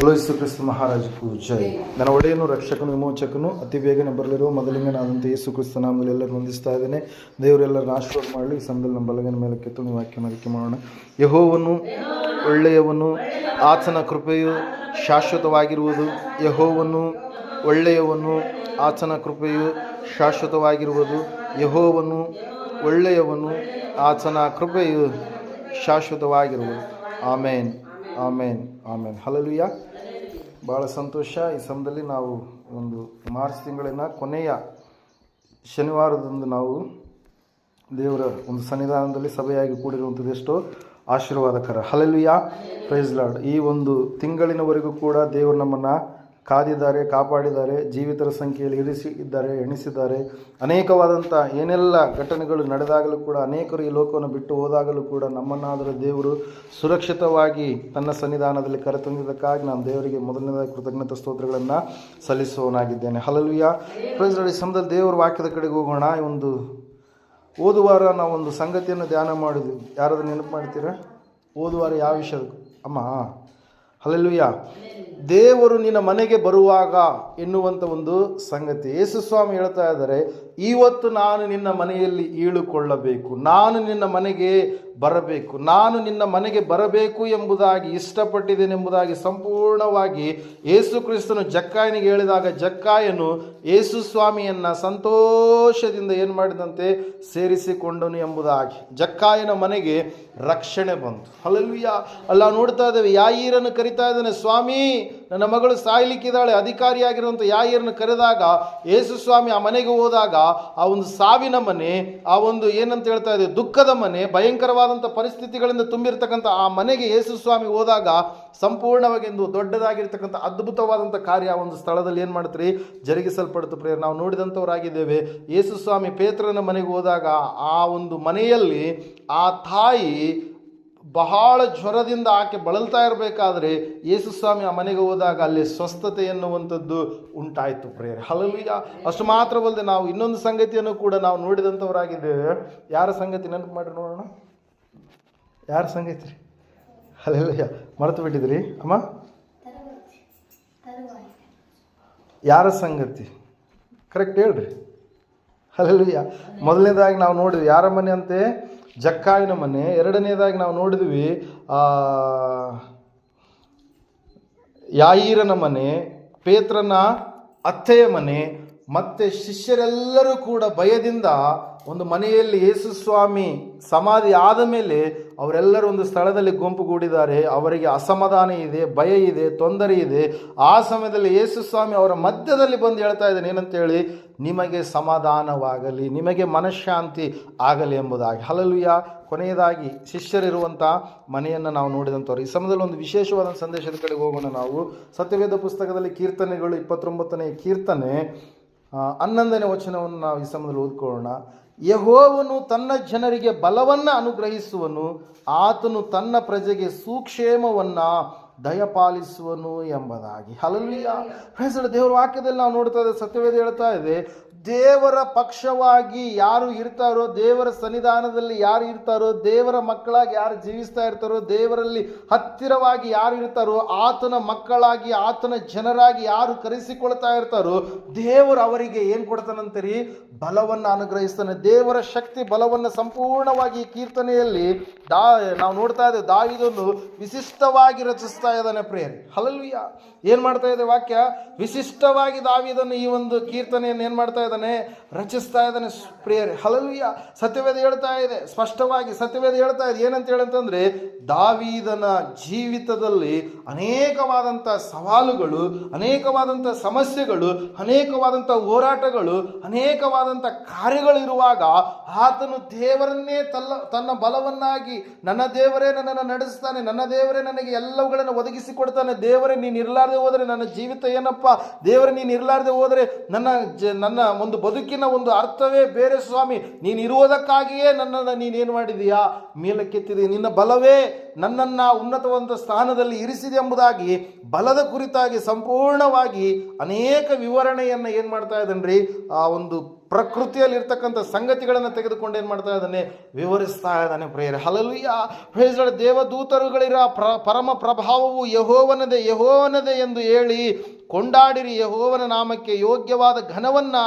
ಯೇಸು ಕ್ರಿಸ್ತ ಮಹಾರಾಜಕ್ಕೂ ಜೈ. ನನ್ನ ಒಡೆಯನು, ರಕ್ಷಕನು, ವಿಮೋಚಕನು, ಅತಿ ಬೇಗನೆ ಬರಲಿರುವ ಮೊದಲಿಂಗನಾದಂಥ ಯೇಸು ಕ್ರಿಸ್ತ ನಾಮದಲ್ಲಿ ಎಲ್ಲರೂ ವಂದಿಸ್ತಾ ಇದ್ದೇನೆ. ದೇವರೆಲ್ಲರನ್ನ ಆಶೀರ್ವಾದ ಮಾಡಲಿ. ಈ ಸಮಯದಲ್ಲಿ ನಮ್ಮ ಬಲಗನ ಮೇಲೆ ಕೆತ್ತು ನೀವು ವಾಕ್ಯನ ಅರಿಕೆ ಮಾಡೋಣ. ಯೆಹೋವನು ಒಳ್ಳೆಯವನು, ಆತನ ಕೃಪೆಯು ಶಾಶ್ವತವಾಗಿರುವುದು. ಯೆಹೋವನು ಒಳ್ಳೆಯವನು, ಆತನ ಕೃಪೆಯು ಶಾಶ್ವತವಾಗಿರುವುದು. ಯೆಹೋವನು ಒಳ್ಳೆಯವನು, ಆತನ ಕೃಪೆಯು ಶಾಶ್ವತವಾಗಿರುವುದು. ಆಮೇನ್, ಆಮೇನ್, ಆಮೇನ್. ಹಲ್ಲೆಲೂಯಾ. ಭಾಳ ಸಂತೋಷ. ಈ ಸಮಯದಲ್ಲಿ ನಾವು ಒಂದು ಮಾರ್ಚ್ ತಿಂಗಳಿನ ಕೊನೆಯ ಶನಿವಾರದಂದು ನಾವು ದೇವರ ಒಂದು ಸನ್ನಿಧಾನದಲ್ಲಿ ಸಭೆಯಾಗಿ ಕೂಡಿರುವಂಥದ್ದು ಎಷ್ಟೋ ಆಶೀರ್ವಾದಕರ. Hallelujah, praise Lord. ಈ ಒಂದು ತಿಂಗಳಿನವರೆಗೂ ಕೂಡ ದೇವರು ನಮ್ಮನ್ನು ಕಾದಿದ್ದಾರೆ, ಕಾಪಾಡಿದ್ದಾರೆ, ಜೀವಿತರ ಸಂಖ್ಯೆಯಲ್ಲಿ ಎಣಿಸಿದ್ದಾರೆ. ಅನೇಕವಾದಂಥ ಏನೆಲ್ಲ ಘಟನೆಗಳು ನಡೆದಾಗಲೂ ಕೂಡ, ಅನೇಕರು ಈ ಲೋಕವನ್ನು ಬಿಟ್ಟು ಹೋದಾಗಲೂ ಕೂಡ ನಮ್ಮನ್ನಾದರೂ ದೇವರು ಸುರಕ್ಷಿತವಾಗಿ ತನ್ನ ಸನ್ನಿಧಾನದಲ್ಲಿ ಕರೆತಂದಿದ್ದಕ್ಕಾಗಿ ನಾನು ದೇವರಿಗೆ ಮೊದಲನೇದಾಗಿ ಕೃತಜ್ಞತಾ ಸ್ತೋತ್ರಗಳನ್ನು ಸಲ್ಲಿಸುವವನಾಗಿದ್ದೇನೆ. Hallelujah, praise Lord. ಈ ಸಮಯದಲ್ಲಿ ದೇವರ ವಾಕ್ಯದ ಕಡೆಗೆ ಹೋಗೋಣ. ಈ ಒಂದು ಓದುವಾರ ನಾವೊಂದು ಸಂಗತಿಯನ್ನು ಧ್ಯಾನ ಮಾಡಿದ್ವಿ. ಯಾರಾದ್ರೂ ನೆನಪು ಮಾಡ್ತೀರಾ? ಓದುವಾರ ಯಾವ ವಿಷಯಕ್ಕೂ ಅಮ್ಮ? ಹಲ್ಲೆಲೂಯಾ. ದೇವರು ನಿನ್ನ ಮನೆಗೆ ಬರುವಾಗ ಎನ್ನುವಂಥ ಒಂದು ಸಂಗತಿ. ಯೇಸು ಸ್ವಾಮಿ ಹೇಳ್ತಾ ಇದ್ದಾರೆ, ಇವತ್ತು ನಾನು ನಿನ್ನ ಮನೆಯಲ್ಲಿ ಇಳುಕೊಳ್ಳಬೇಕು, ನಾನು ನಿನ್ನ ಮನೆಗೆ ಬರಬೇಕು, ನಾನು ನಿನ್ನ ಮನೆಗೆ ಬರಬೇಕು ಎಂಬುದಾಗಿ ಇಷ್ಟಪಟ್ಟಿದ್ದೇನೆಂಬುದಾಗಿ ಸಂಪೂರ್ಣವಾಗಿ ಯೇಸು ಕ್ರಿಸ್ತನು ಜಕ್ಕಾಯನಿಗೆ ಹೇಳಿದಾಗ, ಜಕ್ಕಾಯನು ಯೇಸು ಸ್ವಾಮಿಯನ್ನು ಸಂತೋಷದಿಂದ ಏನು ಮಾಡಿದಂತೆ ಸೇರಿಸಿಕೊಂಡನು ಎಂಬುದಾಗಿ ಜಕ್ಕಾಯನ ಮನೆಗೆ ರಕ್ಷಣೆ ಬಂತು. ಹಲ್ಲೆಲೂಯಾ. ಅಲ್ಲ, ನೋಡ್ತಾ ಇದ್ದೇವೆ, ಯಾಯೀರನ್ನು ಕರಿತಾ ಇದ್ದಾನೆ, ಸ್ವಾಮಿ ನನ್ನ ಮಗಳು ಸಾಯ್ಲಿಕ್ಕಿದ್ದಾಳೆ. ಅಧಿಕಾರಿಯಾಗಿರುವಂಥ ಯಾಯೀರನ್ನು ಕರೆದಾಗ ಯೇಸು ಸ್ವಾಮಿ ಆ ಮನೆಗೆ ಹೋದಾಗ ಆ ಒಂದು ಸಾವಿನ ಮನೆ, ಆ ಒಂದು ಏನಂತ ಹೇಳ್ತಾ ಇದೆ, ದುಃಖದ ಮನೆ, ಭಯಂಕರವಾದಂಥ ಪರಿಸ್ಥಿತಿಗಳಿಂದ ತುಂಬಿರ್ತಕ್ಕಂಥ ಆ ಮನೆಗೆ ಯೇಸು ಸ್ವಾಮಿ ಹೋದಾಗ ಸಂಪೂರ್ಣವಾಗಿ ಒಂದು ದೊಡ್ಡದಾಗಿರ್ತಕ್ಕಂಥ ಅದ್ಭುತವಾದಂಥ ಕಾರ್ಯ ಆ ಒಂದು ಸ್ಥಳದಲ್ಲಿ ಏನು ಮಾಡ್ತೀರಿ, ಜರುಗಿಸಲ್ಪಡ್ತು. ಪ್ರೇಯರ್ ನಾವು ನೋಡಿದಂಥವರಾಗಿದ್ದೇವೆ. ಯೇಸು ಸ್ವಾಮಿ ಪೇತ್ರನ ಮನೆಗೆ ಹೋದಾಗ ಆ ಒಂದು ಮನೆಯಲ್ಲಿ ಆ ತಾಯಿ ಬಹಳ ಜ್ವರದಿಂದ ಆಕೆ ಬಳಲ್ತಾ ಇರಬೇಕಾದ್ರೆ ಯೇಸು ಸ್ವಾಮಿ ಆ ಮನೆಗೆ ಹೋದಾಗ ಅಲ್ಲಿ ಸ್ವಸ್ಥತೆ ಎನ್ನುವಂಥದ್ದು ಉಂಟಾಯಿತು. Prayer hallelujah. ಅಷ್ಟು ಮಾತ್ರವಲ್ಲದೆ ನಾವು ಇನ್ನೊಂದು ಸಂಗತಿಯನ್ನು ಕೂಡ ನಾವು ನೋಡಿದಂಥವರಾಗಿದ್ದೇವೆ. ಯಾರ ಸಂಗತಿ ನೆನಪು ಮಾಡಿ ನೋಡೋಣ? ಯಾರ ಸಂಗತಿ ರೀ? ಹಲ್ಲೆಲೂಯಾ. ಮರೆತು ಬಿಟ್ಟಿದ್ರಿ ಅಮ್ಮ? ಯಾರ ಸಂಗತಿ? ಕರೆಕ್ಟ್ ಹೇಳ್ರಿ. ಹಲ್ಲೆಲೂಯಾ. ಮೊದಲನೇದಾಗಿ ನಾವು ನೋಡಿದ್ವಿ ಯಾರ ಮನೆ ಅಂತೆ? ಜಕ್ಕಾಯನ ಮನೆ. ಎರಡನೇದಾಗಿ ನಾವು ನೋಡಿದ್ವಿ ಯಾಯೀರನ ಮನೆ, ಪೇತ್ರನ ಅತ್ತೆಯ ಮನೆ. ಮತ್ತೆ ಶಿಷ್ಯರೆಲ್ಲರೂ ಕೂಡ ಭಯದಿಂದ ಒಂದು ಮನೆಯಲ್ಲಿ ಯೇಸು ಸ್ವಾಮಿ ಸಮಾಧಿ ಆದ ಮೇಲೆ ಅವರೆಲ್ಲರೂ ಒಂದು ಸ್ಥಳದಲ್ಲಿ ಗುಂಪುಗೂಡಿದ್ದಾರೆ. ಅವರಿಗೆ ಅಸಮಾಧಾನ ಇದೆ, ಭಯ ಇದೆ, ತೊಂದರೆ ಇದೆ. ಆ ಸಮಯದಲ್ಲಿ ಯೇಸು ಸ್ವಾಮಿ ಅವರ ಮಧ್ಯದಲ್ಲಿ ಬಂದು ಹೇಳ್ತಾ ಇದ್ದಾನೆ, ಏನಂತೇಳಿ, ನಿಮಗೆ ಸಮಾಧಾನವಾಗಲಿ, ನಿಮಗೆ ಮನಃಶಾಂತಿ ಆಗಲಿ ಎಂಬುದಾಗಿ. ಹಲ್ಲೆಲೂಯಾ. ಕೊನೆಯದಾಗಿ ಶಿಷ್ಯರಿರುವಂಥ ಮನೆಯನ್ನು ನಾವು ನೋಡಿದಂಥವ್ರು. ಈ ಸಮಯದಲ್ಲಿ ಒಂದು ವಿಶೇಷವಾದ ಸಂದೇಶದ ಕಡೆಗೆ ಹೋಗೋಣ. ನಾವು ಸತ್ಯವೇದ ಪುಸ್ತಕದಲ್ಲಿ ಕೀರ್ತನೆಗಳು 29ನೇ ಕೀರ್ತನೆ 11ನೇ ವಚನವನ್ನು ನಾವು ಈ ಸಮಯದಲ್ಲಿ ಓದ್ಕೊಳ್ಳೋಣ. ಯೆಹೋವನು ತನ್ನ ಜನರಿಗೆ ಬಲವನ್ನು ಅನುಗ್ರಹಿಸುವನು, ಆತನು ತನ್ನ ಪ್ರಜೆಗೆ ಸುಕ್ಷೇಮವನ್ನು ದಯಪಾಲಿಸುವನು ಎಂಬುದಾಗಿ. ಹಲ್ಲೆಲೂಯಾ. ದೇವರ ವಾಕ್ಯದಲ್ಲಿ ನಾವು ನೋಡ್ತಾ ಇದ್ದೇವೆ, ಸತ್ಯವೇದ ಹೇಳ್ತಾ ಇದೆ, ದೇವರ ಪಕ್ಷವಾಗಿ ಯಾರು ಇರ್ತಾರೋ, ದೇವರ ಸನ್ನಿಧಾನದಲ್ಲಿ ಯಾರು ಇರ್ತಾರೋ, ದೇವರ ಮಕ್ಕಳಾಗಿ ಯಾರು ಜೀವಿಸ್ತಾ ಇರ್ತಾರೋ, ದೇವರಲ್ಲಿ ಹತ್ತಿರವಾಗಿ ಯಾರು ಇರ್ತಾರೋ, ಆತನ ಮಕ್ಕಳಾಗಿ ಆತನ ಜನರಾಗಿ ಯಾರು ಕರೆಸಿಕೊಳ್ತಾ ಇರ್ತಾರೋ, ದೇವರು ಅವರಿಗೆ ಏನು ಕೊಡ್ತಾನಂತರಿ? ಬಲವನ್ನು ಅನುಗ್ರಹಿಸ್ತಾನೆ. ದೇವರ ಶಕ್ತಿ ಬಲವನ್ನು ಸಂಪೂರ್ಣವಾಗಿ ಕೀರ್ತನೆಯಲ್ಲಿ ನಾವು ನೋಡ್ತಾ ಇದ್ದೇವೆ. ದಾವೀದನು ವಿಶಿಷ್ಟವಾಗಿ ರಚಿಸ್ತಾ ಇದ್ದಾನೆ. Prayer hallelujah. ಏನು ಮಾಡ್ತಾ ಇದೆ ವಾಕ್ಯ? ವಿಶಿಷ್ಟವಾಗಿ ದಾವೀದನು ಈ ಒಂದು ಕೀರ್ತನೆಯನ್ನು ಏನು ಮಾಡ್ತಾ ಇದ್ದಾನೆ? ರಚಿಸ್ತಾ ಇದ್ದಾನೆ. Prayer hallelujah. ಸತ್ಯವೇದ ಹೇಳ್ತಾ ಇದೆ, ಸ್ಪಷ್ಟವಾಗಿ ಸತ್ಯವೇದ ಹೇಳ್ತಾ ಇದೆ. ಏನಂತ ಹೇಳಂತಂದ್ರೆ, ದಾವೀದನ ಜೀವಿತದಲ್ಲಿ ಅನೇಕವಾದಂಥ ಸವಾಲುಗಳು, ಅನೇಕವಾದಂಥ ಸಮಸ್ಯೆಗಳು, ಅನೇಕವಾದಂಥ ಹೋರಾಟಗಳು, ಅನೇಕವಾದಂಥ ಕಾರ್ಯಗಳು ಇರುವಾಗ ಆತನು ದೇವರನ್ನೇ ತನ್ನ ಬಲವನ್ನಾಗಿ, ನನ್ನ ದೇವರೇ ನನ್ನನ್ನು ನಡೆಸ್ತಾನೆ, ನನ್ನ ದೇವರೇ ನನಗೆ ಎಲ್ಲವುಗಳನ್ನು ಒದಗಿಸಿಕೊಡ್ತಾನೆ, ದೇವರೇ ನೀನು ಇರಲಾರದೆ ಹೋದರೆ ನನ್ನ ಜೀವಿತ ಏನಪ್ಪ, ದೇವರೇ ನೀನು ಇರಲಾರದೆ ಹೋದರೆ ನನ್ನ ಒಂದು ಬದುಕಿನ ಒಂದು ಅರ್ಥವೇ ಬೇರೆ ಸ್ವಾಮಿ, ನೀನು ಇರುವುದಕ್ಕಾಗಿಯೇ ನನ್ನನ್ನು ನೀನೇನು ಮಾಡಿದೀಯಾ? ಮೇಲಕ್ಕೆತ್ತಿದೆ. ನಿನ್ನ ಬಲವೇ ನನ್ನನ್ನು ಉನ್ನತವಾದ ಸ್ಥಾನದಲ್ಲಿ ಇರಿಸಿದೆ ಎಂಬುದಾಗಿ ಬಲದ ಕುರಿತಾಗಿ ಸಂಪೂರ್ಣವಾಗಿ ಅನೇಕ ವಿವರಣೆಯನ್ನು ಏನು ಮಾಡ್ತಾ ಇದ್ದಾನ್ರಿ, ಆ ಒಂದು ಪ್ರಕೃತಿಯಲ್ಲಿ ಇರ್ತಕ್ಕಂಥ ಸಂಗತಿಗಳನ್ನು ತೆಗೆದುಕೊಂಡು ಏನು ಮಾಡ್ತಾ ಇದ್ದಾನೆ, ವಿವರಿಸ್ತಾ ಇದ್ದಾನೆ ಪ್ರಿಯರೇ. Hallelujah, praise the Lord. ದೇವದೂತರುಗಳಿರೋ ಪರಮ ಪ್ರಭಾವವು ಯೆಹೋವನದೇ ಎಂದು ಹೇಳಿ ಕೊಂಡಾಡಿರಿ. ಯೆಹೋವನ ನಾಮಕ್ಕೆ ಯೋಗ್ಯವಾದ ಘನವನ್ನು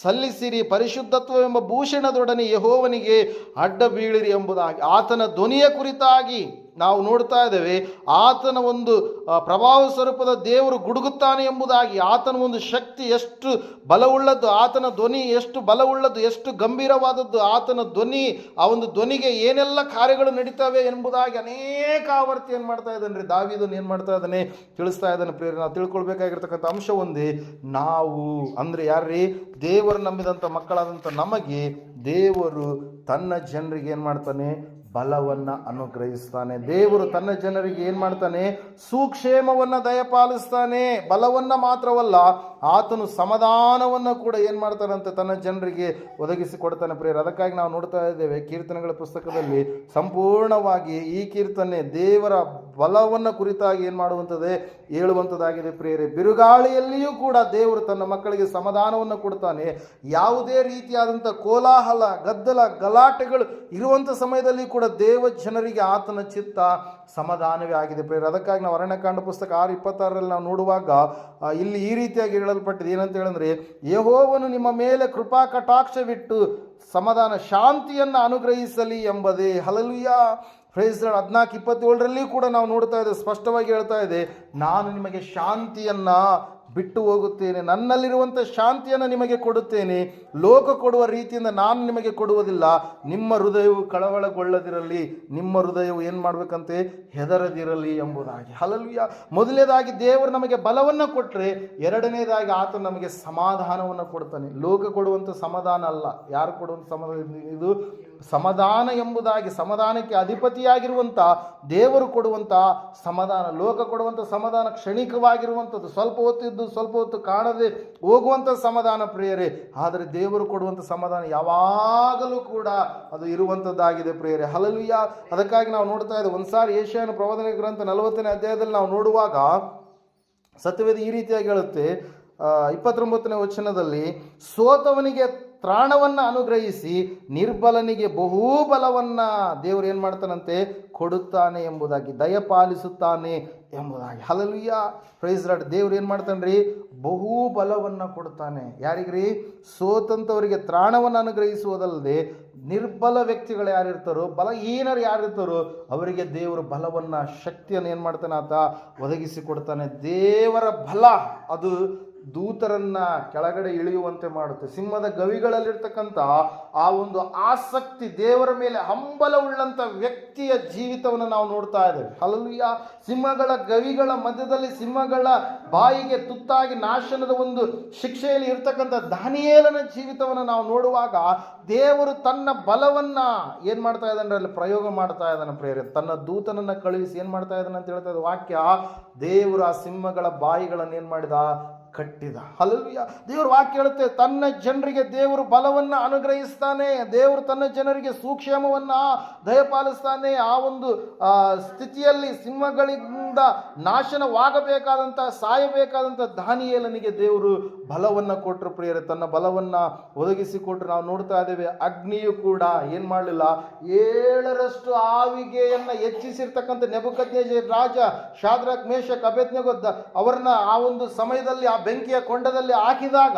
ಸಲ್ಲಿಸಿರಿ. ಪರಿಶುದ್ಧತ್ವವೆಂಬ ಭೂಷಣದೊಡನೆ ಯೆಹೋವನಿಗೆ ಅಡ್ಡ ಬೀಳಿರಿ ಎಂಬುದಾಗಿ ಆತನ ಧ್ವನಿಯ ಕುರಿತಾಗಿ ನಾವು ನೋಡ್ತಾ ಇದ್ದೇವೆ. ಆತನ ಒಂದು ಪ್ರಭಾವ ಸ್ವರೂಪದ ದೇವರು ಗುಡುಗುತ್ತಾನೆ ಎಂಬುದಾಗಿ, ಆತನ ಒಂದು ಶಕ್ತಿ ಎಷ್ಟು ಬಲವುಳ್ಳದ್ದು, ಆತನ ಧ್ವನಿ ಎಷ್ಟು ಬಲವುಳ್ಳದ್ದು, ಎಷ್ಟು ಗಂಭೀರವಾದದ್ದು, ಆತನ ಧ್ವನಿ, ಆ ಒಂದು ಧ್ವನಿಗೆ ಏನೆಲ್ಲ ಕಾರ್ಯಗಳು ನಡೀತವೆ ಎಂಬುದಾಗಿ ಅನೇಕ ಆವರ್ತಿ ಏನು ಮಾಡ್ತಾ ಇದ್ದಾನೆ ರೀ, ದಾವೀದನು ಏನು ಮಾಡ್ತಾ ಇದ್ದಾನೆ, ತಿಳಿಸ್ತಾ ಇದ್ದಾನೆ ಪ್ರಿಯರೇ. ನಾವು ತಿಳ್ಕೊಳ್ಬೇಕಾಗಿರ್ತಕ್ಕಂಥ ಅಂಶ ಒಂದೇ, ನಾವು ಅಂದರೆ ಯಾರ್ರೀ, ದೇವರು ನಂಬಿದಂಥ ಮಕ್ಕಳಾದಂಥ ನಮಗೆ ದೇವರು ತನ್ನ ಜನರಿಗೆ ಏನು ಮಾಡ್ತಾನೆ, ಬಲವನ್ನು ಅನುಗ್ರಹಿಸ್ತಾನೆ. ದೇವರು ತನ್ನ ಜನರಿಗೆ ಏನು ಮಾಡ್ತಾನೆ, ಸುಕ್ಷೇಮವನ್ನು ದಯಪಾಲಿಸ್ತಾನೆ. ಬಲವನ್ನು ಮಾತ್ರವಲ್ಲ, ಆತನು ಸಮಾಧಾನವನ್ನು ಕೂಡ ಏನು ಮಾಡ್ತಾನಂತೆ, ತನ್ನ ಜನರಿಗೆ ಒದಗಿಸಿ ಕೊಡ್ತಾನೆ ಪ್ರಿಯರೇ. ಅದಕ್ಕಾಗಿ ನಾವು ನೋಡ್ತಾ ಇದ್ದೇವೆ ಕೀರ್ತನೆಗಳ ಪುಸ್ತಕದಲ್ಲಿ ಸಂಪೂರ್ಣವಾಗಿ ಈ ಕೀರ್ತನೆ ದೇವರ ಬಲವನ್ನು ಕುರಿತಾಗಿ ಏನು ಮಾಡುವಂಥದ್ದೇ, ಹೇಳುವಂಥದ್ದಾಗಿದೆ ಪ್ರಿಯರೇ. ಬಿರುಗಾಳಿಯಲ್ಲಿಯೂ ಕೂಡ ದೇವರು ತನ್ನ ಮಕ್ಕಳಿಗೆ ಸಮಾಧಾನವನ್ನು ಕೊಡ್ತಾನೆ. ಯಾವುದೇ ರೀತಿಯಾದಂಥ ಕೋಲಾಹಲ, ಗದ್ದಲ, ಗಲಾಟೆಗಳು ಇರುವಂಥ ಸಮಯದಲ್ಲಿ ಕೂಡ ದೇವ ಜನರಿಗೆ ಆತನ ಚಿತ್ತ ಸಮಾಧಾನವೇ ಆಗಿದೆ ಪ್ರಿಯರೇ. ಅದಕ್ಕಾಗಿ ನಾವು ಅರಣ್ಯಕಾಂಡ ಪುಸ್ತಕ 6:26 ನಾವು ನೋಡುವಾಗ ಇಲ್ಲಿ ಈ ರೀತಿಯಾಗಿ ಹೇಳಲ್ಪಟ್ಟಿದೆ. ಏನಂತ ಹೇಳಿದ್ರೆ, ಯೆಹೋವನು ನಿಮ್ಮ ಮೇಲೆ ಕೃಪಾ ಕಟಾಕ್ಷವಿಟ್ಟು ಸಮಾಧಾನ ಶಾಂತಿಯನ್ನು ಅನುಗ್ರಹಿಸಲಿ ಎಂಬುದೇ. Hallelujah, praise the lord. 14:27 ಕೂಡ ನಾವು ನೋಡ್ತಾ ಇದ್ದೇವೆ, ಸ್ಪಷ್ಟವಾಗಿ ಹೇಳ್ತಾ ಇದೆ, ನಾನು ನಿಮಗೆ ಶಾಂತಿಯನ್ನು ಬಿಟ್ಟು ಹೋಗುತ್ತೇನೆ, ನನ್ನಲ್ಲಿರುವಂಥ ಶಾಂತಿಯನ್ನು ನಿಮಗೆ ಕೊಡುತ್ತೇನೆ, ಲೋಕ ಕೊಡುವ ರೀತಿಯಿಂದ ನಾನು ನಿಮಗೆ ಕೊಡುವುದಿಲ್ಲ. ನಿಮ್ಮ ಹೃದಯವು ಕಳವಳಗೊಳ್ಳದಿರಲಿ, ನಿಮ್ಮ ಹೃದಯವು ಏನು ಮಾಡಬೇಕಂತೆ, ಹೆದರದಿರಲಿ ಎಂಬುದಾಗಿ. ಹಲ್ಲೆಲೂಯಾ. ಮೊದಲನೇದಾಗಿ ದೇವರು ನಮಗೆ ಬಲವನ್ನು ಕೊಟ್ಟರೆ, ಎರಡನೇದಾಗಿ ಆತ ನಮಗೆ ಸಮಾಧಾನವನ್ನು ಕೊಡ್ತಾನೆ. ಲೋಕ ಕೊಡುವಂಥ ಸಮಾಧಾನ ಅಲ್ಲ, ಯಾರು ಕೊಡುವಂಥ ಸಮಾಧಾನ ಇದು, ಸಮಾಧಾನ ಎಂಬುದಾಗಿ ಸಮಾಧಾನಕ್ಕೆ ಅಧಿಪತಿಯಾಗಿರುವಂಥ ದೇವರು ಕೊಡುವಂಥ ಸಮಾಧಾನ. ಲೋಕ ಕೊಡುವಂಥ ಸಮಾಧಾನ ಕ್ಷಣಿಕವಾಗಿರುವಂಥದ್ದು, ಸ್ವಲ್ಪ ಹೊತ್ತಿದ್ದು ಸ್ವಲ್ಪ ಹೊತ್ತು ಕಾಣದೆ ಹೋಗುವಂಥ ಸಮಾಧಾನ ಪ್ರಿಯರೇ. ಆದರೆ ದೇವರು ಕೊಡುವಂಥ ಸಮಾಧಾನ ಯಾವಾಗಲೂ ಕೂಡ ಅದು ಇರುವಂಥದ್ದಾಗಿದೆ ಪ್ರಿಯರೇ. ಹಲ್ಲೆಲೂಯಾ. ಅದಕ್ಕಾಗಿ ನಾವು ನೋಡ್ತಾ ಇದ್ದೇವೆ, ಒಂದ್ಸಾರಿ ಯೆಶಾಯನ ಪ್ರವಾದನೆ ಗ್ರಂಥ 40ನೇ ಅಧ್ಯಾಯದಲ್ಲಿ ನಾವು ನೋಡುವಾಗ ಸತ್ಯವೇದ ಈ ರೀತಿಯಾಗಿ ಹೇಳುತ್ತೆ, 29ನೇ ವಚನದಲ್ಲಿ, ಸೋತವನಿಗೆ ತ್ರಾಣವನ್ನು ಅನುಗ್ರಹಿಸಿ ನಿರ್ಬಲನಿಗೆ ಬಹುಬಲವನ್ನು ದೇವರು ಏನು ಮಾಡ್ತಾನಂತೆ, ಕೊಡುತ್ತಾನೆ ಎಂಬುದಾಗಿ, ದಯಪಾಲಿಸುತ್ತಾನೆ ಎಂಬುದಾಗಿ. Hallelujah, praise the Lord. ದೇವ್ರು ಏನು ಮಾಡ್ತಾನ್ರಿ, ಬಹುಬಲವನ್ನು ಕೊಡ್ತಾನೆ. ಯಾರಿಗ್ರಿ, ಸೋತಂಥವರಿಗೆ ತ್ರಾಣವನ್ನು ಅನುಗ್ರಹಿಸುವುದಲ್ಲದೆ ನಿರ್ಬಲ ವ್ಯಕ್ತಿಗಳು ಯಾರಿರ್ತಾರೋ, ಬಲಹೀನರು ಯಾರಿರ್ತಾರೋ ಅವರಿಗೆ ದೇವರು ಬಲವನ್ನು, ಶಕ್ತಿಯನ್ನು ಏನು ಮಾಡ್ತಾನೆ, ಆತ ಒದಗಿಸಿ ಕೊಡ್ತಾನೆ. ದೇವರ ಬಲ ಅದು ದೂತರನ್ನ ಕೆಳಗಡೆ ಇಳಿಯುವಂತೆ ಮಾಡುತ್ತೆ. ಸಿಂಹದ ಗವಿಗಳಲ್ಲಿರ್ತಕ್ಕಂಥ ಆ ಒಂದು ಆಸಕ್ತಿ, ದೇವರ ಮೇಲೆ ಹಂಬಲ ಉಳ್ಳಂಥ ವ್ಯಕ್ತಿಯ ಜೀವಿತವನ್ನು ನಾವು ನೋಡ್ತಾ ಇದ್ದೇವೆ. ಹಲ್ಲೆಲೂಯಾ. ಸಿಂಹಗಳ ಗವಿಗಳ ಮಧ್ಯದಲ್ಲಿ ಸಿಂಹಗಳ ಬಾಯಿಗೆ ತುತ್ತಾಗಿ ನಾಶನದ ಒಂದು ಶಿಕ್ಷೆಯಲ್ಲಿ ಇರ್ತಕ್ಕಂಥ ದಾನಿಯೇಲನ ಜೀವಿತವನ್ನು ನಾವು ನೋಡುವಾಗ ದೇವರು ತನ್ನ ಬಲವನ್ನ ಏನು ಮಾಡ್ತಾ ಇದ್ದಾನೆ, ಅಲ್ಲಿ ಪ್ರಯೋಗ ಮಾಡ್ತಾ ಇದ್ದಾನೆ ಪ್ರೇರೆ. ತನ್ನ ದೂತನನ್ನು ಕಳುಹಿಸಿ ಏನು ಮಾಡ್ತಾ ಇದ್ದಾನೆ ಅಂತ ಹೇಳ್ತಾ ಇದ್ದ ವಾಕ್ಯ, ದೇವರು ಆ ಸಿಂಹಗಳ ಬಾಯಿಗಳನ್ನು ಏನು ಮಾಡಿದ, ಕಟ್ಟಿದ. ಹಲ್ಲೆಲೂಯಾ. ದೇವರು ವಾಕ್ಯ ಹೇಳುತ್ತೆ, ತನ್ನ ಜನರಿಗೆ ದೇವರು ಬಲವನ್ನು ಅನುಗ್ರಹಿಸ್ತಾನೆ, ದೇವರು ತನ್ನ ಜನರಿಗೆ ಸುಕ್ಷೇಮವನ್ನು ದಯಪಾಲಿಸ್ತಾನೆ. ಆ ಒಂದು ಸ್ಥಿತಿಯಲ್ಲಿ ಸಿಂಹಗಳಿಂದ ನಾಶನವಾಗಬೇಕಾದಂಥ, ಸಾಯಬೇಕಾದಂಥ ದಾನಿಯೇಲನಿಗೆ ದೇವರು ಬಲವನ್ನು ಕೊಟ್ಟರು ಪ್ರಿಯರೇ, ತನ್ನ ಬಲವನ್ನು ಒದಗಿಸಿಕೊಟ್ರು. ನಾವು ನೋಡ್ತಾ ಇದ್ದೇವೆ, ಅಗ್ನಿಯು ಕೂಡ ಏನು ಮಾಡಲಿಲ್ಲ, 7ರಷ್ಟು ಆವಿಗೆಯನ್ನು ಹೆಚ್ಚಿಸಿರ್ತಕ್ಕಂಥ ನೆಬೂಕದ್ನೆಚ್ಚರ್ ರಾಜ ಶಾದ್ರಕ್, ಮೇಷಕ್, ಅಬೇದ್ನೆಗೋ ಅವರನ್ನ ಆ ಒಂದು ಸಮಯದಲ್ಲಿ ಆ ಬೆಂಕಿಯ ಕೊಂಡದಲ್ಲಿ ಹಾಕಿದಾಗ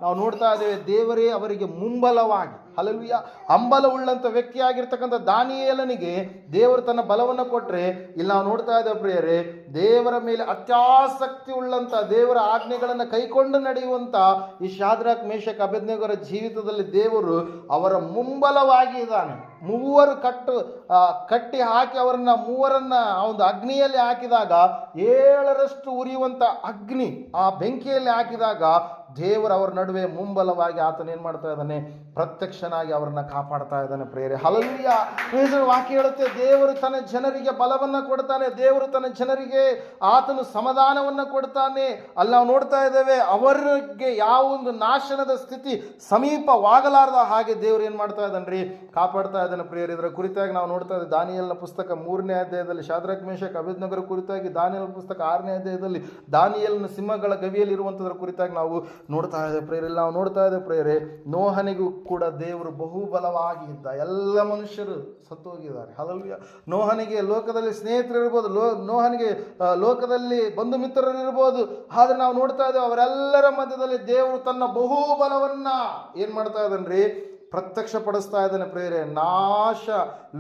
ನಾವು ನೋಡ್ತಾ ಇದ್ದೇವೆ, ದೇವರೇ ಅವರಿಗೆ ಮುಂಬಲವಾಗಿ, ಹಲ್ಲೆಲೂಯಾ, ಹಂಬಲ ಉಳ್ಳಂಥ ವ್ಯಕ್ತಿಯಾಗಿರ್ತಕ್ಕಂಥ ದಾನಿಯೇಲನಿಗೆ ದೇವರು ತನ್ನ ಬಲವನ್ನು ಕೊಟ್ಟರೆ, ಇಲ್ಲಿ ನಾವು ನೋಡ್ತಾ ಇದ್ದೇವೆ ಪ್ರಿಯರೇ, ದೇವರ ಮೇಲೆ ಅತ್ಯಾಸಕ್ತಿ ಉಳ್ಳಂಥ, ದೇವರ ಆಜ್ಞೆಗಳನ್ನು ಕೈಕೊಂಡು ನಡೆಯುವಂಥ ಈ ಶಾದ್ರಕ್, ಮೇಷಕ್, ಅಬೇದ್ನೆಗೋರ ಜೀವಿತದಲ್ಲಿ ದೇವರು ಅವರ ಮುಂಬಲವಾಗಿ ಇದ್ದಾನೆ. ಮೂವರು ಕಟ್ಟಿ ಹಾಕಿ ಅವರನ್ನ ಮೂವರನ್ನ ಆ ಒಂದು ಅಗ್ನಿಯಲ್ಲಿ ಹಾಕಿದಾಗ 7ರಷ್ಟು ಉರಿಯುವಂಥ ಅಗ್ನಿ, ಆ ಬೆಂಕಿಯಲ್ಲಿ ಹಾಕಿದಾಗ ದೇವರು ಅವರ ನಡುವೆ ಮುಂಬಲವಾಗಿ ಆತನ ಏನು ಮಾಡ್ತಾ ಇದ್ದಾನೆ, ಪ್ರತ್ಯಕ್ಷನಾಗಿ ಅವರನ್ನ ಕಾಪಾಡ್ತಾ ಇದ್ದಾನೆ ಪ್ರೇರೆ. ಹಲ್ಲೆಲೂಯಾ. ವಾಕ್ಯ ಹೇಳುತ್ತೆ, ದೇವರು ತನ್ನ ಜನರಿಗೆ ಬಲವನ್ನು ಕೊಡ್ತಾನೆ, ದೇವರು ತನ್ನ ಜನರಿಗೆ ಆತನು ಸಮಾಧಾನವನ್ನು ಕೊಡ್ತಾನೆ. ಅಲ್ಲಿ ನಾವು ನೋಡ್ತಾ ಇದ್ದೇವೆ, ಅವರಿಗೆ ಯಾವ ಒಂದು ನಾಶನದ ಸ್ಥಿತಿ ಸಮೀಪವಾಗಲಾರದ ಹಾಗೆ ದೇವರು ಏನು ಮಾಡ್ತಾ ಇದ್ದಾನ್ರಿ, ಕಾಪಾಡ್ತಾ ಇದ್ದಾನೆ ಪ್ರೇರೆ. ಇದರ ಕುರಿತಾಗಿ ನಾವು ನೋಡ್ತಾ ಇದ್ದೇವೆ ದಾನಿಯೇಲನ ಪುಸ್ತಕ 3ನೇ ಅಧ್ಯಾಯದಲ್ಲಿ, ಶಾದ್ರಕ್ ಮೇಷಕ್ ಅಬೇದ್ನೆಗೋರ ಕುರಿತಾಗಿ ದಾನಿಯೇಲನ ಪುಸ್ತಕ 6ನೇ ಅಧ್ಯಾಯದಲ್ಲಿ ದಾನಿಯೇಲನ ಸಿಂಹಗಳ ಗವಿಯಲ್ಲಿ ಇರುವಂಥದ್ರ ಕುರಿತಾಗಿ ನಾವು ನೋಡ್ತಾ ಇದ್ದೇವೆ ಪ್ರೇರೆ. ನಾವು ನೋಡ್ತಾ ಇದ್ದೇವೆ ಪ್ರೇರೆ, ನೋಹನಿಗೂ ಕೂಡ ದೇವರು ಬಹುಬಲವಾಗಿ ಇದ್ದ. ಎಲ್ಲ ಮನುಷ್ಯರು ಸತ್ತೋಗಿದ್ದಾರೆ. ಹಲ್ಲೆಲೂಯಾ. ನೋಹನಿಗೆ ಲೋಕದಲ್ಲಿ ಸ್ನೇಹಿತರು ಇರ್ಬೋದು, ನೋಹನಿಗೆ ಲೋಕದಲ್ಲಿ ಬಂಧು ಮಿತ್ರರು ಇರ್ಬೋದು, ಆದ್ರೆ ನಾವು ನೋಡ್ತಾ ಇದ್ದೇವೆ ಅವರೆಲ್ಲರ ಮಧ್ಯದಲ್ಲಿ ದೇವರು ತನ್ನ ಬಹುಬಲವನ್ನ ಏನ್ ಮಾಡ್ತಾ ಇದ್ದಾನ್ರಿ, ಪ್ರತ್ಯಕ್ಷಪಡಿಸ್ತಾ ಇದ್ದಾನೆ ಪ್ರೇರೆ.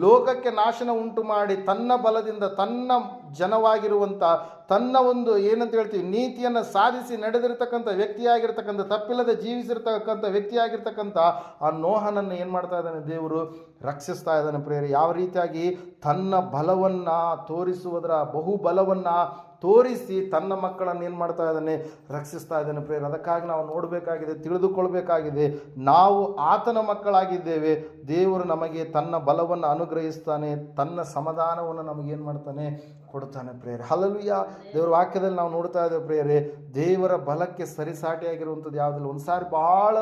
ಲೋಕಕ್ಕೆ ನಾಶನ ಉಂಟು ಮಾಡಿ ತನ್ನ ಬಲದಿಂದ ತನ್ನ ಜನವಾಗಿರುವಂಥ, ತನ್ನ ಒಂದು ಏನಂತ ಹೇಳ್ತೀವಿ, ನೀತಿಯನ್ನು ಸಾಧಿಸಿ ನಡೆದಿರ್ತಕ್ಕಂಥ ವ್ಯಕ್ತಿಯಾಗಿರ್ತಕ್ಕಂಥ, ತಪ್ಪಿಲ್ಲದೆ ಜೀವಿಸಿರ್ತಕ್ಕಂಥ ವ್ಯಕ್ತಿಯಾಗಿರ್ತಕ್ಕಂಥ ಆ ನೋಹನನ್ನು ಏನು ಮಾಡ್ತಾ ಇದ್ದಾನೆ, ದೇವರು ರಕ್ಷಿಸ್ತಾ ಇದ್ದಾನೆ ಪ್ರೇರೆ. ಯಾವ ರೀತಿಯಾಗಿ ತನ್ನ ಬಲವನ್ನು ತೋರಿಸುವುದರ ಬಹುಬಲವನ್ನು ತೋರಿಸಿ ತನ್ನ ಮಕ್ಕಳನ್ನು ಏನು ಮಾಡ್ತಾ ಇದ್ದಾನೆ, ರಕ್ಷಿಸ್ತಾ ಇದ್ದಾನೆ ಪ್ರೇರೆ. ಅದಕ್ಕಾಗಿ ನಾವು ನೋಡಬೇಕಾಗಿದೆ, ತಿಳಿದುಕೊಳ್ಬೇಕಾಗಿದೆ, ನಾವು ಆತನ ಮಕ್ಕಳಾಗಿದ್ದೇವೆ. ದೇವರು ನಮಗೆ ತನ್ನ ಬಲವನ್ನು ಅನುಗ್ರಹಿಸ್ತಾನೆ, ತನ್ನ ಸಮಾಧಾನವನ್ನು ನಮಗೇನು ಮಾಡ್ತಾನೆ, ಕೊಡ್ತಾನೆ ಪ್ರೇರೆ. ಹಲ್ಲೆಲೂಯಾ. ದೇವರ ವಾಕ್ಯದಲ್ಲಿ ನಾವು ನೋಡ್ತಾ ಇದ್ದೇವೆ ಪ್ರೇರೆ, ದೇವರ ಬಲಕ್ಕೆ ಸರಿಸಾಟಿಯಾಗಿರುವಂಥದ್ದು ಯಾವುದಿಲ್ಲ. ಒಂದು ಸಾರಿ ಭಾಳ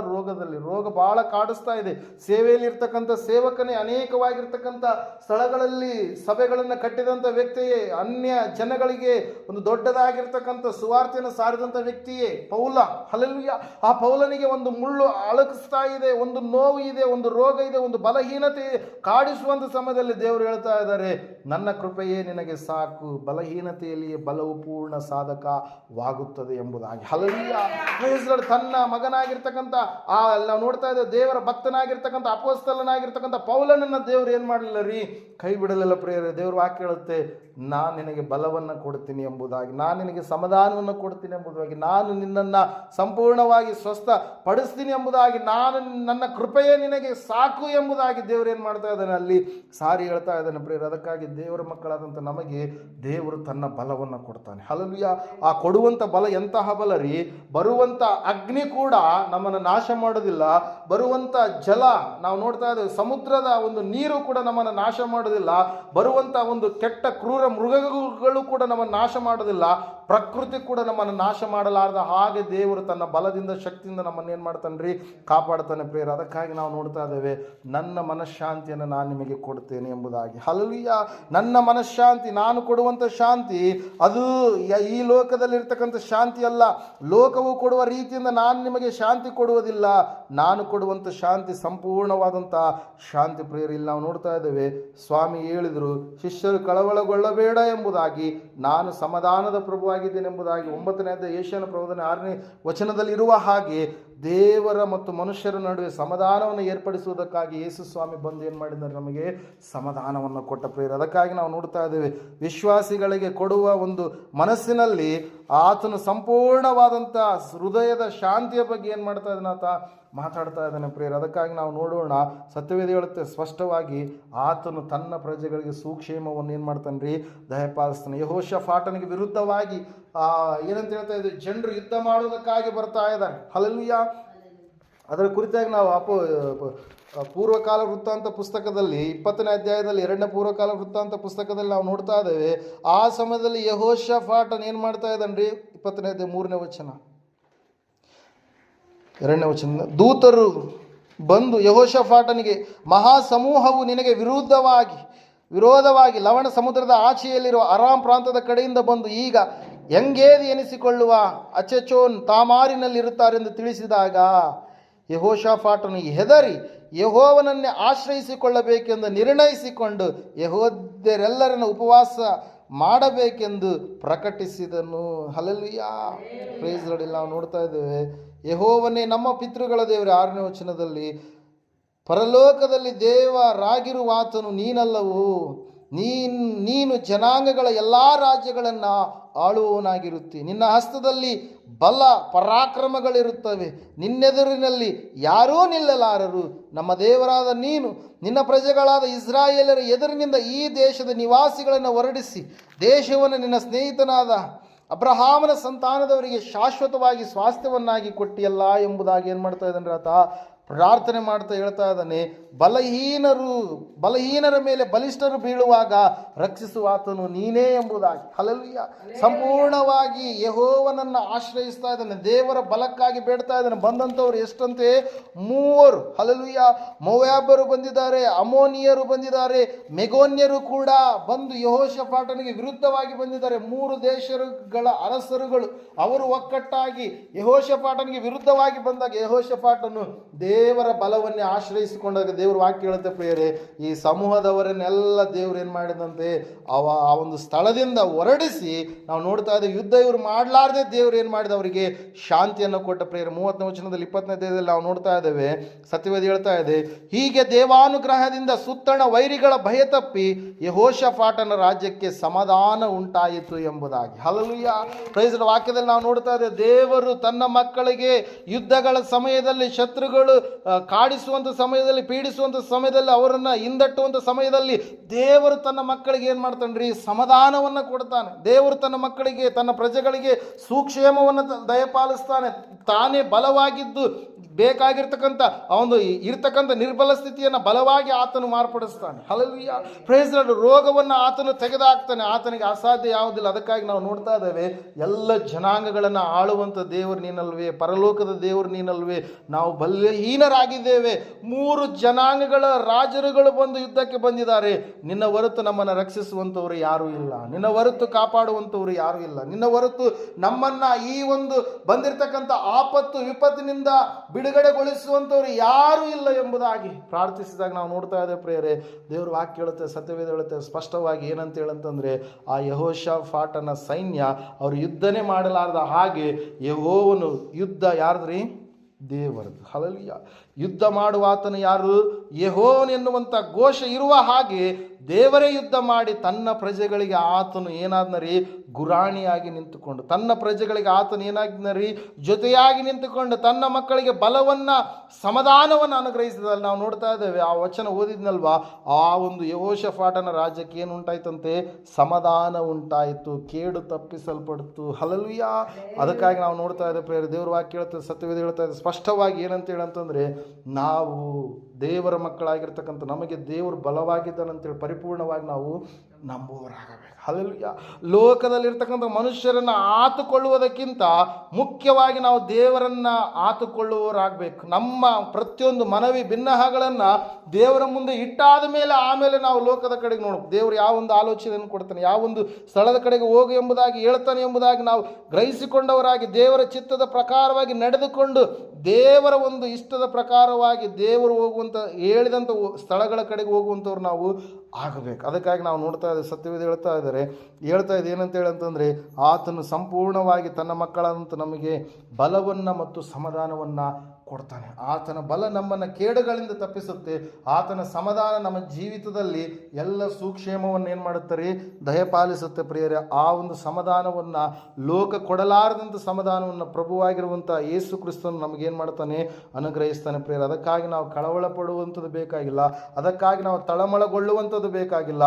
ರೋಗ ಭಾಳ ಕಾಡಿಸ್ತಾ ಇದೆ. ಸೇವೆಯಲ್ಲಿ ಇರ್ತಕ್ಕಂಥ ಸೇವಕನೇ, ಅನೇಕವಾಗಿರ್ತಕ್ಕಂಥ ಸ್ಥಳಗಳಲ್ಲಿ ಸಭೆಗಳನ್ನು ಕಟ್ಟಿದಂಥ ವ್ಯಕ್ತಿಯೇ, ಅನ್ಯ ಜನಗಳಿಗೆ ಒಂದು ದೊಡ್ಡದಾಗಿರ್ತಕ್ಕಂಥ ಸುವಾರ್ತೆಯನ್ನು ಸಾರಿದಂಥ ವ್ಯಕ್ತಿಯೇ ಪೌಲ. ಹಲ್ಲೆಲೂಯಾ. ಆ ಪೌಲನಿಗೆ ಒಂದು ಮುಳ್ಳು ಅಳಕಿಸ್ತಾ ಇದೆ, ಒಂದು ನೋವು ಇದೆ, ಒಂದು ರೋಗ ಇದೆ, ಒಂದು ಬಲಹೀನತೆ ಕಾಡಿಸುವಂಥ ಸಮಯದಲ್ಲಿ ದೇವರು ಹೇಳ್ತಾ ಇದ್ದಾರೆ, ನನ್ನ ಕೃಪೆಯೇ ನಿನಗೆ ಸಾಕು, ಬಲಹೀನತೆಯಲ್ಲಿ ಬಲವು ಪೂರ್ಣ ಸಾಧಕವಾಗುತ್ತದೆ ಎಂಬುದಾಗಿ. ಹಲ್ಲೆಲೂಯಾ. ತನ್ನ ಮಗನಾಗಿರ್ತಕ್ಕಂಥ ನಾವು ನೋಡ್ತಾ ಇದ್ದೇವೆ, ದೇವರ ಭಕ್ತನಾಗಿರ್ತಕ್ಕಂಥ ಅಪೊಸ್ತಲನಾಗಿರ್ತಕ್ಕಂಥ ಪೌಲನನ್ನ ದೇವರು ಏನು ಮಾಡಲಿಲ್ಲ ರೀ, ಕೈ ಬಿಡಲಿಲ್ಲ ಪ್ರೇರೆ. ದೇವರು ವಾಕ್ಯ ಹೇಳುತ್ತೆ, ನಾನು ನಿನಗೆ ಬಲವನ್ನು ಕೊಡ್ತೀನಿ ಎಂಬುದಾಗಿ, ನಾನು ನಿನಗೆ ಸಮಾಧಾನವನ್ನು ಕೊಡ್ತೀನಿ ಎಂಬುದಾಗಿ, ನಾನು ನಿನ್ನನ್ನು ಸಂಪೂರ್ಣವಾಗಿ ಸ್ವಸ್ಥ ಪಡಿಸ್ತೀನಿ ಎಂಬುದಾಗಿ, ನಾನು ನನ್ನ ಕೃಪೆಯೇ ನಿನಗೆ ಸಾಕು ಎಂಬುದಾಗಿ ದೇವರು ಏನು ಮಾಡ್ತಾ ಇದ್ದಾನೆ, ಅಲ್ಲಿ ಸಾರಿ ಹೇಳ್ತಾ ಇದ್ದಾನೆ ಪ್ರೇರೆ. ಅದಕ್ಕಾಗಿ ದೇವರ ಮಕ್ಕಳಾದಂಥ ನಮಗೆ ದೇವರು ತನ್ನ ಬಲವನ್ನು ಕೊಡ್ತಾನೆ. ಹಲ್ಲೆಲೂಯಾ. ಆ ಕೊಡುವಂಥ ಬಲ ಎಂತಹ ಬಲ ರೀ, ಬರುವಂಥ ಅಗ್ನಿ ಕೂಡ ನಮ್ಮನ್ನು ನಾಶ ಮಾಡೋದಿಲ್ಲ, ಬರುವಂಥ ಜಲ ನಾವು ನೋಡ್ತಾ ಇದ್ದೇವೆ, ಸಮುದ್ರದ ಒಂದು ನೀರು ಕೂಡ ನಮ್ಮನ್ನು ನಾಶ ಮಾಡೋದಿಲ್ಲ, ಬರುವಂಥ ಒಂದು ಕೆಟ್ಟ ಕ್ರೂರ ಮೃಗಗಳು ಕೂಡ ನಮ್ಮನ್ನು ನಾಶ ಮಾಡೋದಿಲ್ಲ, ಪ್ರಕೃತಿ ಕೂಡ ನಮ್ಮನ್ನು ನಾಶ ಮಾಡಲಾರದ ಹಾಗೆ ದೇವರು ತನ್ನ ಬಲದಿಂದ ಶಕ್ತಿಯಿಂದ ನಮ್ಮನ್ನು ಏನು ಮಾಡ್ತಾನೆ, ಕಾಪಾಡ್ತಾನೆ ಪ್ರೇರ. ಅದಕ್ಕಾಗಿ ನಾವು ನೋಡ್ತಾ ಇದ್ದೇವೆ, ನನ್ನ ಮನಃಶಾಂತಿಯನ್ನು ನಾನು ನಿಮಗೆ ಕೊಡ್ತೇನೆ ಎಂಬುದಾಗಿ. ಹಲ್ಲೆಲೂಯಾ. ನನ್ನ ಮನಃಶಾಂತಿ, ನಾನು ಕೊಡುವಂಥ ಶಾಂತಿ ಅದು ಈ ಲೋಕದಲ್ಲಿರ್ತಕ್ಕಂಥ ಶಾಂತಿ ಅಲ್ಲ. ಲೋಕವು ಕೊಡುವ ರೀತಿಯಿಂದ ನಾನು ನಿಮಗೆ ಶಾಂತಿ ಕೊಡುವುದಿಲ್ಲ. ನಾನು ಕೊಡುವಂಥ ಶಾಂತಿ ಸಂಪೂರ್ಣವಾದಂಥ ಶಾಂತಿ ಪ್ರೇರ. ಇಲ್ಲಿ ನಾವು ನೋಡ್ತಾ ಇದ್ದೇವೆ, ಸ್ವಾಮಿ ಹೇಳಿದರು, ಶಿಷ್ಯರು ಕಳವಳಗೊಳ್ಳಬೇಡ ಎಂಬುದಾಗಿ, ನಾನು ಸಮಾಧಾನದ ಪ್ರಭುವಾಗಿದ್ದೇನೆ ಎಂಬುದಾಗಿ. 9ನೇ ಅಧ್ಯಾಯ ಏಷ್ಯನ ಪ್ರಬೋಧನೆ 6ನೇ ವಚನದಲ್ಲಿ ಇರುವ ಹಾಗೆ ದೇವರ ಮತ್ತು ಮನುಷ್ಯರ ನಡುವೆ ಸಮಾಧಾನವನ್ನು ಏರ್ಪಡಿಸುವುದಕ್ಕಾಗಿ ಯೇಸು ಸ್ವಾಮಿ ಬಂದು ಏನು ಮಾಡಿದ್ದಾರೆ, ನಮಗೆ ಸಮಾಧಾನವನ್ನು ಕೊಟ್ಟ ಪ್ರೇರ. ಅದಕ್ಕಾಗಿ ನಾವು ನೋಡ್ತಾ ಇದ್ದೇವೆ, ವಿಶ್ವಾಸಿಗಳಿಗೆ ಕೊಡುವ ಒಂದು ಮನಸ್ಸಿನಲ್ಲಿ ಆತನು ಸಂಪೂರ್ಣವಾದಂಥ ಹೃದಯದ ಶಾಂತಿಯ ಬಗ್ಗೆ ಏನು ಮಾಡ್ತಾ ಇದ್ದಾನೆ, ಆತ ಮಾತಾಡ್ತಾ ಇದ್ದಾನೆ ಪ್ರೇರ. ಅದಕ್ಕಾಗಿ ನಾವು ನೋಡೋಣ, ಸತ್ಯವೇದ ಹೇಳುತ್ತೆ ಸ್ಪಷ್ಟವಾಗಿ, ಆತನು ತನ್ನ ಪ್ರಜೆಗಳಿಗೆ ಸುಕ್ಷೇಮವನ್ನು ಏನು ಮಾಡ್ತಾನೆ ರೀ, ದಯಪಾಲಿಸ್ತಾನೆ. ಯೆಹೋಷಾಫಾಟನಿಗೆ ವಿರುದ್ಧವಾಗಿ ಏನಂತ ಹೇಳ್ತಾ ಇದ್ದೀವಿ, ಜನರು ಯುದ್ಧ ಮಾಡುವುದಕ್ಕಾಗಿ ಬರ್ತಾ ಇದ್ದಾರೆ. ಹಲ್ಲೆಲೂಯಾ. ಅದರ ಕುರಿತಾಗಿ ನಾವು ಪೂರ್ವಕಾಲ ವೃತ್ತಾಂತ ಪುಸ್ತಕದಲ್ಲಿ 20ನೇ ಅಧ್ಯಾಯದಲ್ಲಿ 2ನೇ ಪೂರ್ವಕಾಲ ವೃತ್ತಾಂತ ಪುಸ್ತಕದಲ್ಲಿ ನಾವು ನೋಡ್ತಾ ಇದ್ದೇವೆ, ಆ ಸಮಯದಲ್ಲಿ ಯೆಹೋಷಾಫಾಟನ್ ಏನು ಮಾಡ್ತಾ ಇದ್ದಾನೆ, 20ನೇ ಅಧ್ಯಾಯ 3ನೇ ವಚನ 2ನೇ ವಚನ, ದೂತರು ಬಂದು ಯೆಹೋಷಾಫಾಟನಿಗೆ, ಮಹಾಸಮೂಹವು ನಿನಗೆ ವಿರೋಧವಾಗಿ ಲವಣ ಸಮುದ್ರದ ಆಚೆಯಲ್ಲಿರುವ ಅರಾಮ್ ಪ್ರಾಂತದ ಕಡೆಯಿಂದ ಬಂದು ಈಗ ಎಂಗೇದಿ ಎನಿಸಿಕೊಳ್ಳುವ ಅಚೆಚೋನ್ ತಾಮಾರಿನಲ್ಲಿರುತ್ತಾರೆಂದು ತಿಳಿಸಿದಾಗ, ಯೆಹೋಷಾಫಾಟನು ಹೆದರಿ ಯೆಹೋವನನ್ನೇ ಆಶ್ರಯಿಸಿಕೊಳ್ಳಬೇಕೆಂದು ನಿರ್ಣಯಿಸಿಕೊಂಡು ಯೆಹೂದ್ಯರೆಲ್ಲರನ್ನು ಉಪವಾಸ ಮಾಡಬೇಕೆಂದು ಪ್ರಕಟಿಸಿದನು. ಹಲ್ಲೆಲೂಯಾ. Praise lord. ನಾವು ನೋಡ್ತಾ ಇದ್ದೇವೆ, ಯೆಹೋವನೇ ನಮ್ಮ ಪಿತೃಗಳ ದೇವರು 6ನೇ ವಚನದಲ್ಲಿ, ಪರಲೋಕದಲ್ಲಿ ದೇವರಾಗಿರುವಾತನು ನೀನಲ್ಲವೋ, ನೀನು ಜನಾಂಗಗಳ ಎಲ್ಲ ರಾಜ್ಯಗಳನ್ನು ಆಳುವವನಾಗಿರುತ್ತಿ, ನಿನ್ನ ಹಸ್ತದಲ್ಲಿ ಬಲ ಪರಾಕ್ರಮಗಳಿರುತ್ತವೆ, ನಿನ್ನೆದುರಿನಲ್ಲಿ ಯಾರೂ ನಿಲ್ಲಲಾರರು. ನಮ್ಮ ದೇವರಾದ ನೀನು ನಿನ್ನ ಪ್ರಜೆಗಳಾದ ಇಸ್ರಾಯೇಲರ ಎದುರಿನಿಂದ ಈ ದೇಶದ ನಿವಾಸಿಗಳನ್ನು ಹೊರಡಿಸಿ ದೇಶವನ್ನು ನಿನ್ನ ಸ್ನೇಹಿತನಾದ ಅಬ್ರಹಾಮನ ಸಂತಾನದವರಿಗೆ ಶಾಶ್ವತವಾಗಿ ಸ್ವಾಸ್ಥ್ಯವನ್ನಾಗಿ ಕೊಟ್ಟಿಯಲ್ಲ ಎಂಬುದಾಗಿ ಏನು ಮಾಡ್ತಾ ಇದ್ದಾನೆ ಆತ ಪ್ರಾರ್ಥನೆ ಮಾಡ್ತಾ ಹೇಳ್ತಾ ಇದ್ದಾನೆ. ಬಲಹೀನರ ಮೇಲೆ ಬಲಿಷ್ಠರು ಬೀಳುವಾಗ ರಕ್ಷಿಸುವ ಆತನು ನೀನೇ ಎಂಬುದಾಗಿ. ಹಲ್ಲೆಲೂಯಾ. ಸಂಪೂರ್ಣವಾಗಿ ಯೆಹೋವನನ್ನು ಆಶ್ರಯಿಸ್ತಾ ಇದ್ದಾನೆ. ದೇವರ ಬಲಕ್ಕಾಗಿ ಬೇಡ್ತಾ ಇದ್ದಾನೆ. ಬಂದಂಥವ್ರು ಎಷ್ಟಂತೆ? 3. ಹಲ್ಲೆಲೂಯಾ. ಮೋವಾಬ್ಯರು ಬಂದಿದ್ದಾರೆ, ಅಮೋನಿಯರು ಬಂದಿದ್ದಾರೆ, ಮೆಗೋನ್ಯರು ಕೂಡ ಬಂದು ಯೆಹೋಷಾಫಾಟನಿಗೆ ವಿರುದ್ಧವಾಗಿ ಬಂದಿದ್ದಾರೆ. 3 ದೇಶಗಳ ಅರಸರುಗಳು ಅವರು ಒಕ್ಕಟ್ಟಾಗಿ ಯೆಹೋಷಾಫಾಟನಿಗೆ ವಿರುದ್ಧವಾಗಿ ಬಂದಾಗ ಯೆಹೋಷಾಫಾಟನು ದೇವರ ಬಲವನ್ನೇ ಆಶ್ರಯಿಸಿಕೊಂಡಾಗ ದೇವರು ವಾಕ್ಯ ಹೇಳುತ್ತೆ ಪ್ರಿಯರೇ, ಈ ಸಮೂಹದವರನ್ನೆಲ್ಲ ದೇವರು ಏನು ಮಾಡಿದಂತೆ ಆ ಒಂದು ಸ್ಥಳದಿಂದ ಹೊರಡಿಸಿ ನಾವು ನೋಡ್ತಾ ಇದ್ದೇವೆ. ಯುದ್ಧ ಇವರು ಮಾಡಲಾರ್ದೆ ದೇವರು ಏನು ಮಾಡಿದ ಅವರಿಗೆ ಶಾಂತಿಯನ್ನು ಕೊಟ್ಟ ಪ್ರಿಯರೇ. 30ನೇ ವಚನದಲ್ಲಿ 20ನೇ ಅಧ್ಯಾಯದಲ್ಲಿ ನಾವು ನೋಡ್ತಾ ಇದ್ದೇವೆ. ಸತ್ಯವೇದ ಹೇಳ್ತಾ ಇದೆ, ಹೀಗೆ ದೇವಾನುಗ್ರಹದಿಂದ ಸುತ್ತಣ ವೈರಿಗಳ ಭಯ ತಪ್ಪಿ ಯೆಹೋಷಾಫಾಟನ ರಾಜ್ಯಕ್ಕೆ ಸಮಾಧಾನ ಉಂಟಾಯಿತು ಎಂಬುದಾಗಿ. ಹಲ್ಲೆಲೂಯಾ. ಪ್ರೈಸ್ ದ ವಾಕ್ಯದಲ್ಲಿ ನಾವು ನೋಡ್ತಾ ಇದ್ದೇವೆ, ದೇವರು ತನ್ನ ಮಕ್ಕಳಿಗೆ ಯುದ್ಧಗಳ ಸಮಯದಲ್ಲಿ, ಶತ್ರುಗಳು ಕಾಡಿಸುವಂಥ ಸಮಯದಲ್ಲಿ, ಪೀಡಿಸುವಂಥ ಸಮಯದಲ್ಲಿ, ಅವರನ್ನು ಹಿಂದಟ್ಟುವಂಥ ಸಮಯದಲ್ಲಿ ದೇವರು ತನ್ನ ಮಕ್ಕಳಿಗೆ ಏನು ಮಾಡ್ತಾನ್ರಿ? ಸಮಾಧಾನವನ್ನು ಕೊಡ್ತಾನೆ. ದೇವರು ತನ್ನ ಮಕ್ಕಳಿಗೆ, ತನ್ನ ಪ್ರಜೆಗಳಿಗೆ ಸುಕ್ಷೇಮವನ್ನು ದಯಪಾಲಿಸ್ತಾನೆ. ತಾನೇ ಬಲವಾಗಿದ್ದು ಬೇಕಾಗಿರ್ತಕ್ಕಂಥ ಒಂದು ಇರ್ತಕ್ಕಂಥ ನಿರ್ಬಲ ಸ್ಥಿತಿಯನ್ನು ಬಲವಾಗಿ ಆತನು ಮಾರ್ಪಡಿಸ್ತಾನೆ. ಹಲ್ಲೆಲೂಯಾ. Praise the Lord. ರೋಗವನ್ನು ಆತನು ತೆಗೆದುಹಾಕ್ತಾನೆ. ಆತನಿಗೆ ಅಸಾಧ್ಯ ಯಾವುದಿಲ್ಲ. ಅದಕ್ಕಾಗಿ ನಾವು ನೋಡ್ತಾ ಇದ್ದೇವೆ, ಎಲ್ಲ ಜನಾಂಗಗಳನ್ನು ಆಳುವಂಥ ದೇವರು ನೀನಲ್ವೇ, ಪರಲೋಕದ ದೇವರು ನೀನಲ್ವೇ. ನಾವು ಬಲಹೀನರಾಗಿದ್ದೇವೆ. 3 ಜನಾಂಗಗಳ ರಾಜರುಗಳು ಬಂದು ಯುದ್ಧಕ್ಕೆ ಬಂದಿದ್ದಾರೆ. ನಿನ್ನ ಹೊರತು ನಮ್ಮನ್ನು ರಕ್ಷಿಸುವಂಥವರು ಯಾರೂ ಇಲ್ಲ. ನಿನ್ನ ಹೊರತು ಕಾಪಾಡುವಂಥವರು ಯಾರೂ ಇಲ್ಲ. ನಿನ್ನ ಹೊರತು ನಮ್ಮನ್ನ ಈ ಒಂದು ಬಂದಿರತಕ್ಕಂಥ ಆಪತ್ತು ವಿಪತ್ತಿನಿಂದ ಬಿಡುಗಡೆಗೊಳಿಸುವಂಥವ್ರು ಯಾರೂ ಇಲ್ಲ ಎಂಬುದಾಗಿ ಪ್ರಾರ್ಥಿಸಿದಾಗ ನಾವು ನೋಡ್ತಾ ಇದ್ದೇವೆ ಪ್ರಿಯರೇ. ದೇವರು ವಾಕ್ಯ ಹೇಳುತ್ತೆ, ಸತ್ಯವೇದ ಹೇಳುತ್ತೆ ಸ್ಪಷ್ಟವಾಗಿ. ಏನಂತ ಹೇಳಂತಂದ್ರೆ, ಆ ಯೆಹೋಷಾಫಾಟನ ಸೈನ್ಯ ಅವರು ಯುದ್ಧನೇ ಮಾಡಲಾರದ ಹಾಗೆ ಯೆಹೋವನು ಯುದ್ಧ ಯಾರ್ದ್ರಿ? ದೇವರದು. ಹಲ್ಲೆಲೂಯಾ. ಯುದ್ಧ ಮಾಡುವ ಆತನು ಯಾರು? ಯೆಹೋವನು ಎನ್ನುವಂಥ ಘೋಷ ಇರುವ ಹಾಗೆ ದೇವರೇ ಯುದ್ಧ ಮಾಡಿ ತನ್ನ ಪ್ರಜೆಗಳಿಗೆ ಆತನು ಏನಾದ್ನರಿ? ಗುರಾಣಿಯಾಗಿ ನಿಂತುಕೊಂಡು, ತನ್ನ ಪ್ರಜೆಗಳಿಗೆ ಆತನು ಏನಾಗ್ನರಿ? ಜೊತೆಯಾಗಿ ನಿಂತುಕೊಂಡು ತನ್ನ ಮಕ್ಕಳಿಗೆ ಬಲವನ್ನು, ಸಮಾಧಾನವನ್ನು ಅನುಗ್ರಹಿಸಿದಲ್ಲಿ ನಾವು ನೋಡ್ತಾ ಇದ್ದೇವೆ. ಆ ವಚನ ಓದಿದ್ನಲ್ವಾ, ಆ ಒಂದು ಯೆಹೋಷಾಫಾಟನ ರಾಜ್ಯಕ್ಕೆ ಏನು ಉಂಟಾಯ್ತಂತೆ? ಸಮಾಧಾನ ಉಂಟಾಯಿತು, ಕೇಡು ತಪ್ಪಿಸಲ್ಪಡ್ತು. ಹಲ್ಲೆಲೂಯಾ. ಅದಕ್ಕಾಗಿ ನಾವು ನೋಡ್ತಾ ಇದ್ದೇವೆ ಪ್ರಿಯರೇ, ದೇವರ ವಾಕ್ಯ ಹೇಳ್ತದೆ, ಸತ್ಯವೇದ ಹೇಳ್ತಾ ಇದೆ ಸ್ಪಷ್ಟವಾಗಿ. ಏನಂತ ಹೇಳಂತಂದ್ರೆ, ನಾವು ದೇವರ ಮಕ್ಕಳಾಗಿರ್ತಕ್ಕಂಥ ನಮಗೆ ದೇವರು ಬಲವಾಗಿದ್ದಾನಂತೇಳಿ ಪರಿಪೂರ್ಣವಾಗಿ ನಾವು ನಂಬುವವರಾಗಬೇಕು. ಹಲ್ಲೆಲೂಯಾ. ಲೋಕದಲ್ಲಿರ್ತಕ್ಕಂಥ ಮನುಷ್ಯರನ್ನು ಆತುಕೊಳ್ಳುವುದಕ್ಕಿಂತ ಮುಖ್ಯವಾಗಿ ನಾವು ದೇವರನ್ನು ಆತುಕೊಳ್ಳುವವರಾಗಬೇಕು. ನಮ್ಮ ಪ್ರತಿಯೊಂದು ಮನವಿ ಭಿನ್ನಹಗಳನ್ನು ದೇವರ ಮುಂದೆ ಇಟ್ಟಾದ ಮೇಲೆ ಆಮೇಲೆ ನಾವು ಲೋಕದ ಕಡೆಗೆ ನೋಡಬೇಕು. ದೇವರು ಯಾವೊಂದು ಆಲೋಚನೆಯನ್ನು ಕೊಡ್ತಾನೆ, ಯಾವೊಂದು ಸ್ಥಳದ ಕಡೆಗೆ ಹೋಗು ಎಂಬುದಾಗಿ ಹೇಳ್ತಾನೆ ಎಂಬುದಾಗಿ ನಾವು ಗ್ರಹಿಸಿಕೊಂಡವರಾಗಿ ದೇವರ ಚಿತ್ತದ ಪ್ರಕಾರವಾಗಿ ನಡೆದುಕೊಂಡು ದೇವರ ಒಂದು ಇಷ್ಟದ ಪ್ರಕಾರವಾಗಿ ದೇವರು ಹೋಗುವಂಥ ಹೇಳಿದಂಥ ಸ್ಥಳಗಳ ಕಡೆಗೆ ಹೋಗುವಂಥವ್ರು ನಾವು ಆಗಬೇಕು. ಅದಕ್ಕಾಗಿ ನಾವು ನೋಡ್ತಾ ಇದ್ದೇವೆ, ಸತ್ಯವೇದ ಹೇಳ್ತಾ ಇದೆ ಏನಂತ ಹೇಳಂತಂದರೆ, ಆತನು ಸಂಪೂರ್ಣವಾಗಿ ತನ್ನ ಮಕ್ಕಳಂತ ನಮಗೆ ಬಲವನ್ನು ಮತ್ತು ಸಮಾಧಾನವನ್ನು ಕೊಡ್ತಾನೆ. ಆತನ ಬಲ ನಮ್ಮನ್ನು ಕೇಡುಗಳಿಂದ ತಪ್ಪಿಸುತ್ತೆ. ಆತನ ಸಮಾಧಾನ ನಮ್ಮ ಜೀವಿತದಲ್ಲಿ ಎಲ್ಲ ಸುಕ್ಷೇಮವನ್ನು ಏನು ಮಾಡುತ್ತಾರೆ? ದಯಪಾಲಿಸುತ್ತೆ ಪ್ರಿಯರೇ. ಆ ಒಂದು ಸಮಾಧಾನವನ್ನು, ಲೋಕ ಕೊಡಲಾರದಂಥ ಸಮಾಧಾನವನ್ನು ಪ್ರಭುವಾಗಿರುವಂಥ ಯೇಸು ಕ್ರಿಸ್ತನು ನಮಗೇನು ಮಾಡ್ತಾನೆ? ಅನುಗ್ರಹಿಸ್ತಾನೆ ಪ್ರಿಯರೇ. ಅದಕ್ಕಾಗಿ ನಾವು ಕಳವಳ ಪಡುವಂಥದ್ದು ಬೇಕಾಗಿಲ್ಲ. ಅದಕ್ಕಾಗಿ ನಾವು ತಳಮಳಗೊಳ್ಳುವಂಥದ್ದು ಬೇಕಾಗಿಲ್ಲ.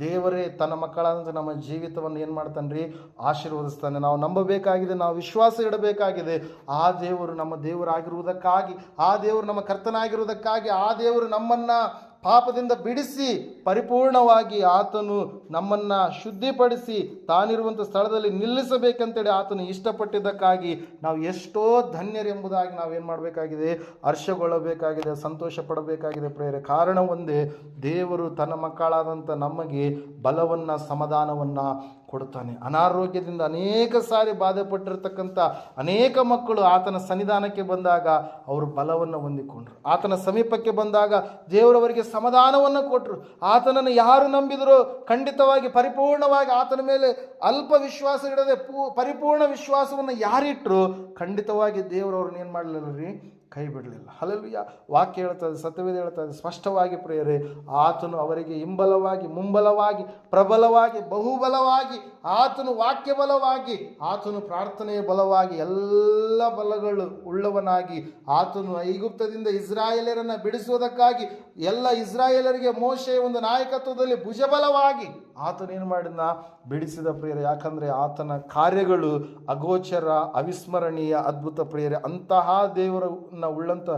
ದೇವರೇ ತನ್ನ ಮಕ್ಕಳಾದಂಥ ನಮ್ಮ ಜೀವಿತವನ್ನು ಏನು ಮಾಡ್ತಾನೆ ರೀ? ಆಶೀರ್ವದಿಸ್ತಾನೆ. ನಾವು ನಂಬಬೇಕಾಗಿದೆ, ನಾವು ವಿಶ್ವಾಸ ಇಡಬೇಕಾಗಿದೆ. ಆ ದೇವರು ನಮ್ಮ ದೇವರಾಗಿರುವುದಕ್ಕಾಗಿ, ಆ ದೇವರು ನಮ್ಮ ಕರ್ತನಾಗಿರುವುದಕ್ಕಾಗಿ, ಆ ದೇವರು ನಮ್ಮನ್ನು ಪಾಪದಿಂದ ಬಿಡಿಸಿ ಪರಿಪೂರ್ಣವಾಗಿ ಆತನು ನಮ್ಮನ್ನು ಶುದ್ಧಿಪಡಿಸಿ ತಾನಿರುವಂಥ ಸ್ಥಳದಲ್ಲಿ ನಿಲ್ಲಿಸಬೇಕಂತೇಳಿ ಆತನು ಇಷ್ಟಪಟ್ಟಿದ್ದಕ್ಕಾಗಿ ನಾವು ಎಷ್ಟೋ ಧನ್ಯರೆಂಬುದಾಗಿ ನಾವೇನು ಮಾಡಬೇಕಾಗಿದೆ? ಹರ್ಷಗೊಳ್ಳಬೇಕಾಗಿದೆ, ಸಂತೋಷ ಪಡಬೇಕಾಗಿದೆ ಪ್ರಿಯರೇ. ಕಾರಣ ಒಂದೇ, ದೇವರು ತನ್ನ ಮಕ್ಕಳಾದಂಥ ನಮಗೆ ಬಲವನ್ನು, ಸಮಾಧಾನವನ್ನು ಕೊಡ್ತಾನೆ. ಅನಾರೋಗ್ಯದಿಂದ ಅನೇಕ ಸಾರಿ ಬಾಧೆಪಟ್ಟಿರ್ತಕ್ಕಂಥ ಅನೇಕ ಮಕ್ಕಳು ಆತನ ಸನ್ನಿಧಾನಕ್ಕೆ ಬಂದಾಗ ಅವರು ಬಲವನ್ನು ಹೊಂದಿಕೊಂಡ್ರು. ಆತನ ಸಮೀಪಕ್ಕೆ ಬಂದಾಗ ದೇವರವರಿಗೆ ಸಮಾಧಾನವನ್ನು ಕೊಟ್ಟರು. ಆತನನ್ನು ಯಾರು ನಂಬಿದರೋ ಖಂಡಿತವಾಗಿ ಪರಿಪೂರ್ಣವಾಗಿ ಆತನ ಮೇಲೆ ಅಲ್ಪ ವಿಶ್ವಾಸ ಇಡದೆ ಪರಿಪೂರ್ಣ ವಿಶ್ವಾಸವನ್ನು ಯಾರಿಟ್ಟರು ಖಂಡಿತವಾಗಿ ದೇವರವ್ರನ್ನ ಏನು ಮಾಡಲಿಲ್ಲ ರೀ? ಕೈ ಬಿಡಲಿಲ್ಲ. ಹಲ್ಲೆಲೂಯಾ. ವಾಕ್ಯ ಹೇಳ್ತದೆ, ಸತ್ಯವೇದ ಹೇಳ್ತದೆ ಸ್ಪಷ್ಟವಾಗಿ ಪ್ರಿಯರೇ, ಆತನು ಅವರಿಗೆ ಹಿಂಬಲವಾಗಿ, ಮುಂಬಲವಾಗಿ, ಪ್ರಬಲವಾಗಿ, ಬಹುಬಲವಾಗಿ ಆತನು ವಾಕ್ಯ ಬಲವಾಗಿ, ಆತನು ಪ್ರಾರ್ಥನೆಯ ಬಲವಾಗಿ, ಎಲ್ಲ ಬಲಗಳು ಉಳ್ಳವನಾಗಿ, ಆತನು ಐಗುಪ್ತದಿಂದ ಇಸ್ರಾಯೇಲರನ್ನು ಬಿಡಿಸುವುದಕ್ಕಾಗಿ ಎಲ್ಲ ಇಸ್ರಾಯೇಲರಿಗೆ ಮೋಶೆಯ ಒಂದು ನಾಯಕತ್ವದಲ್ಲಿ ಭುಜಬಲವಾಗಿ ಆತನೇನು ಮಾಡಿದ ಬಿಡಿಸಿದ ಪ್ರಿಯರೇ. ಯಾಕಂದರೆ ಆತನ ಕಾರ್ಯಗಳು ಅಗೋಚರ, ಅವಿಸ್ಮರಣೀಯ, ಅದ್ಭುತ ಪ್ರಿಯರೇ. ಅಂತಹ ದೇವರನ್ನ ಉಳ್ಳಂಥ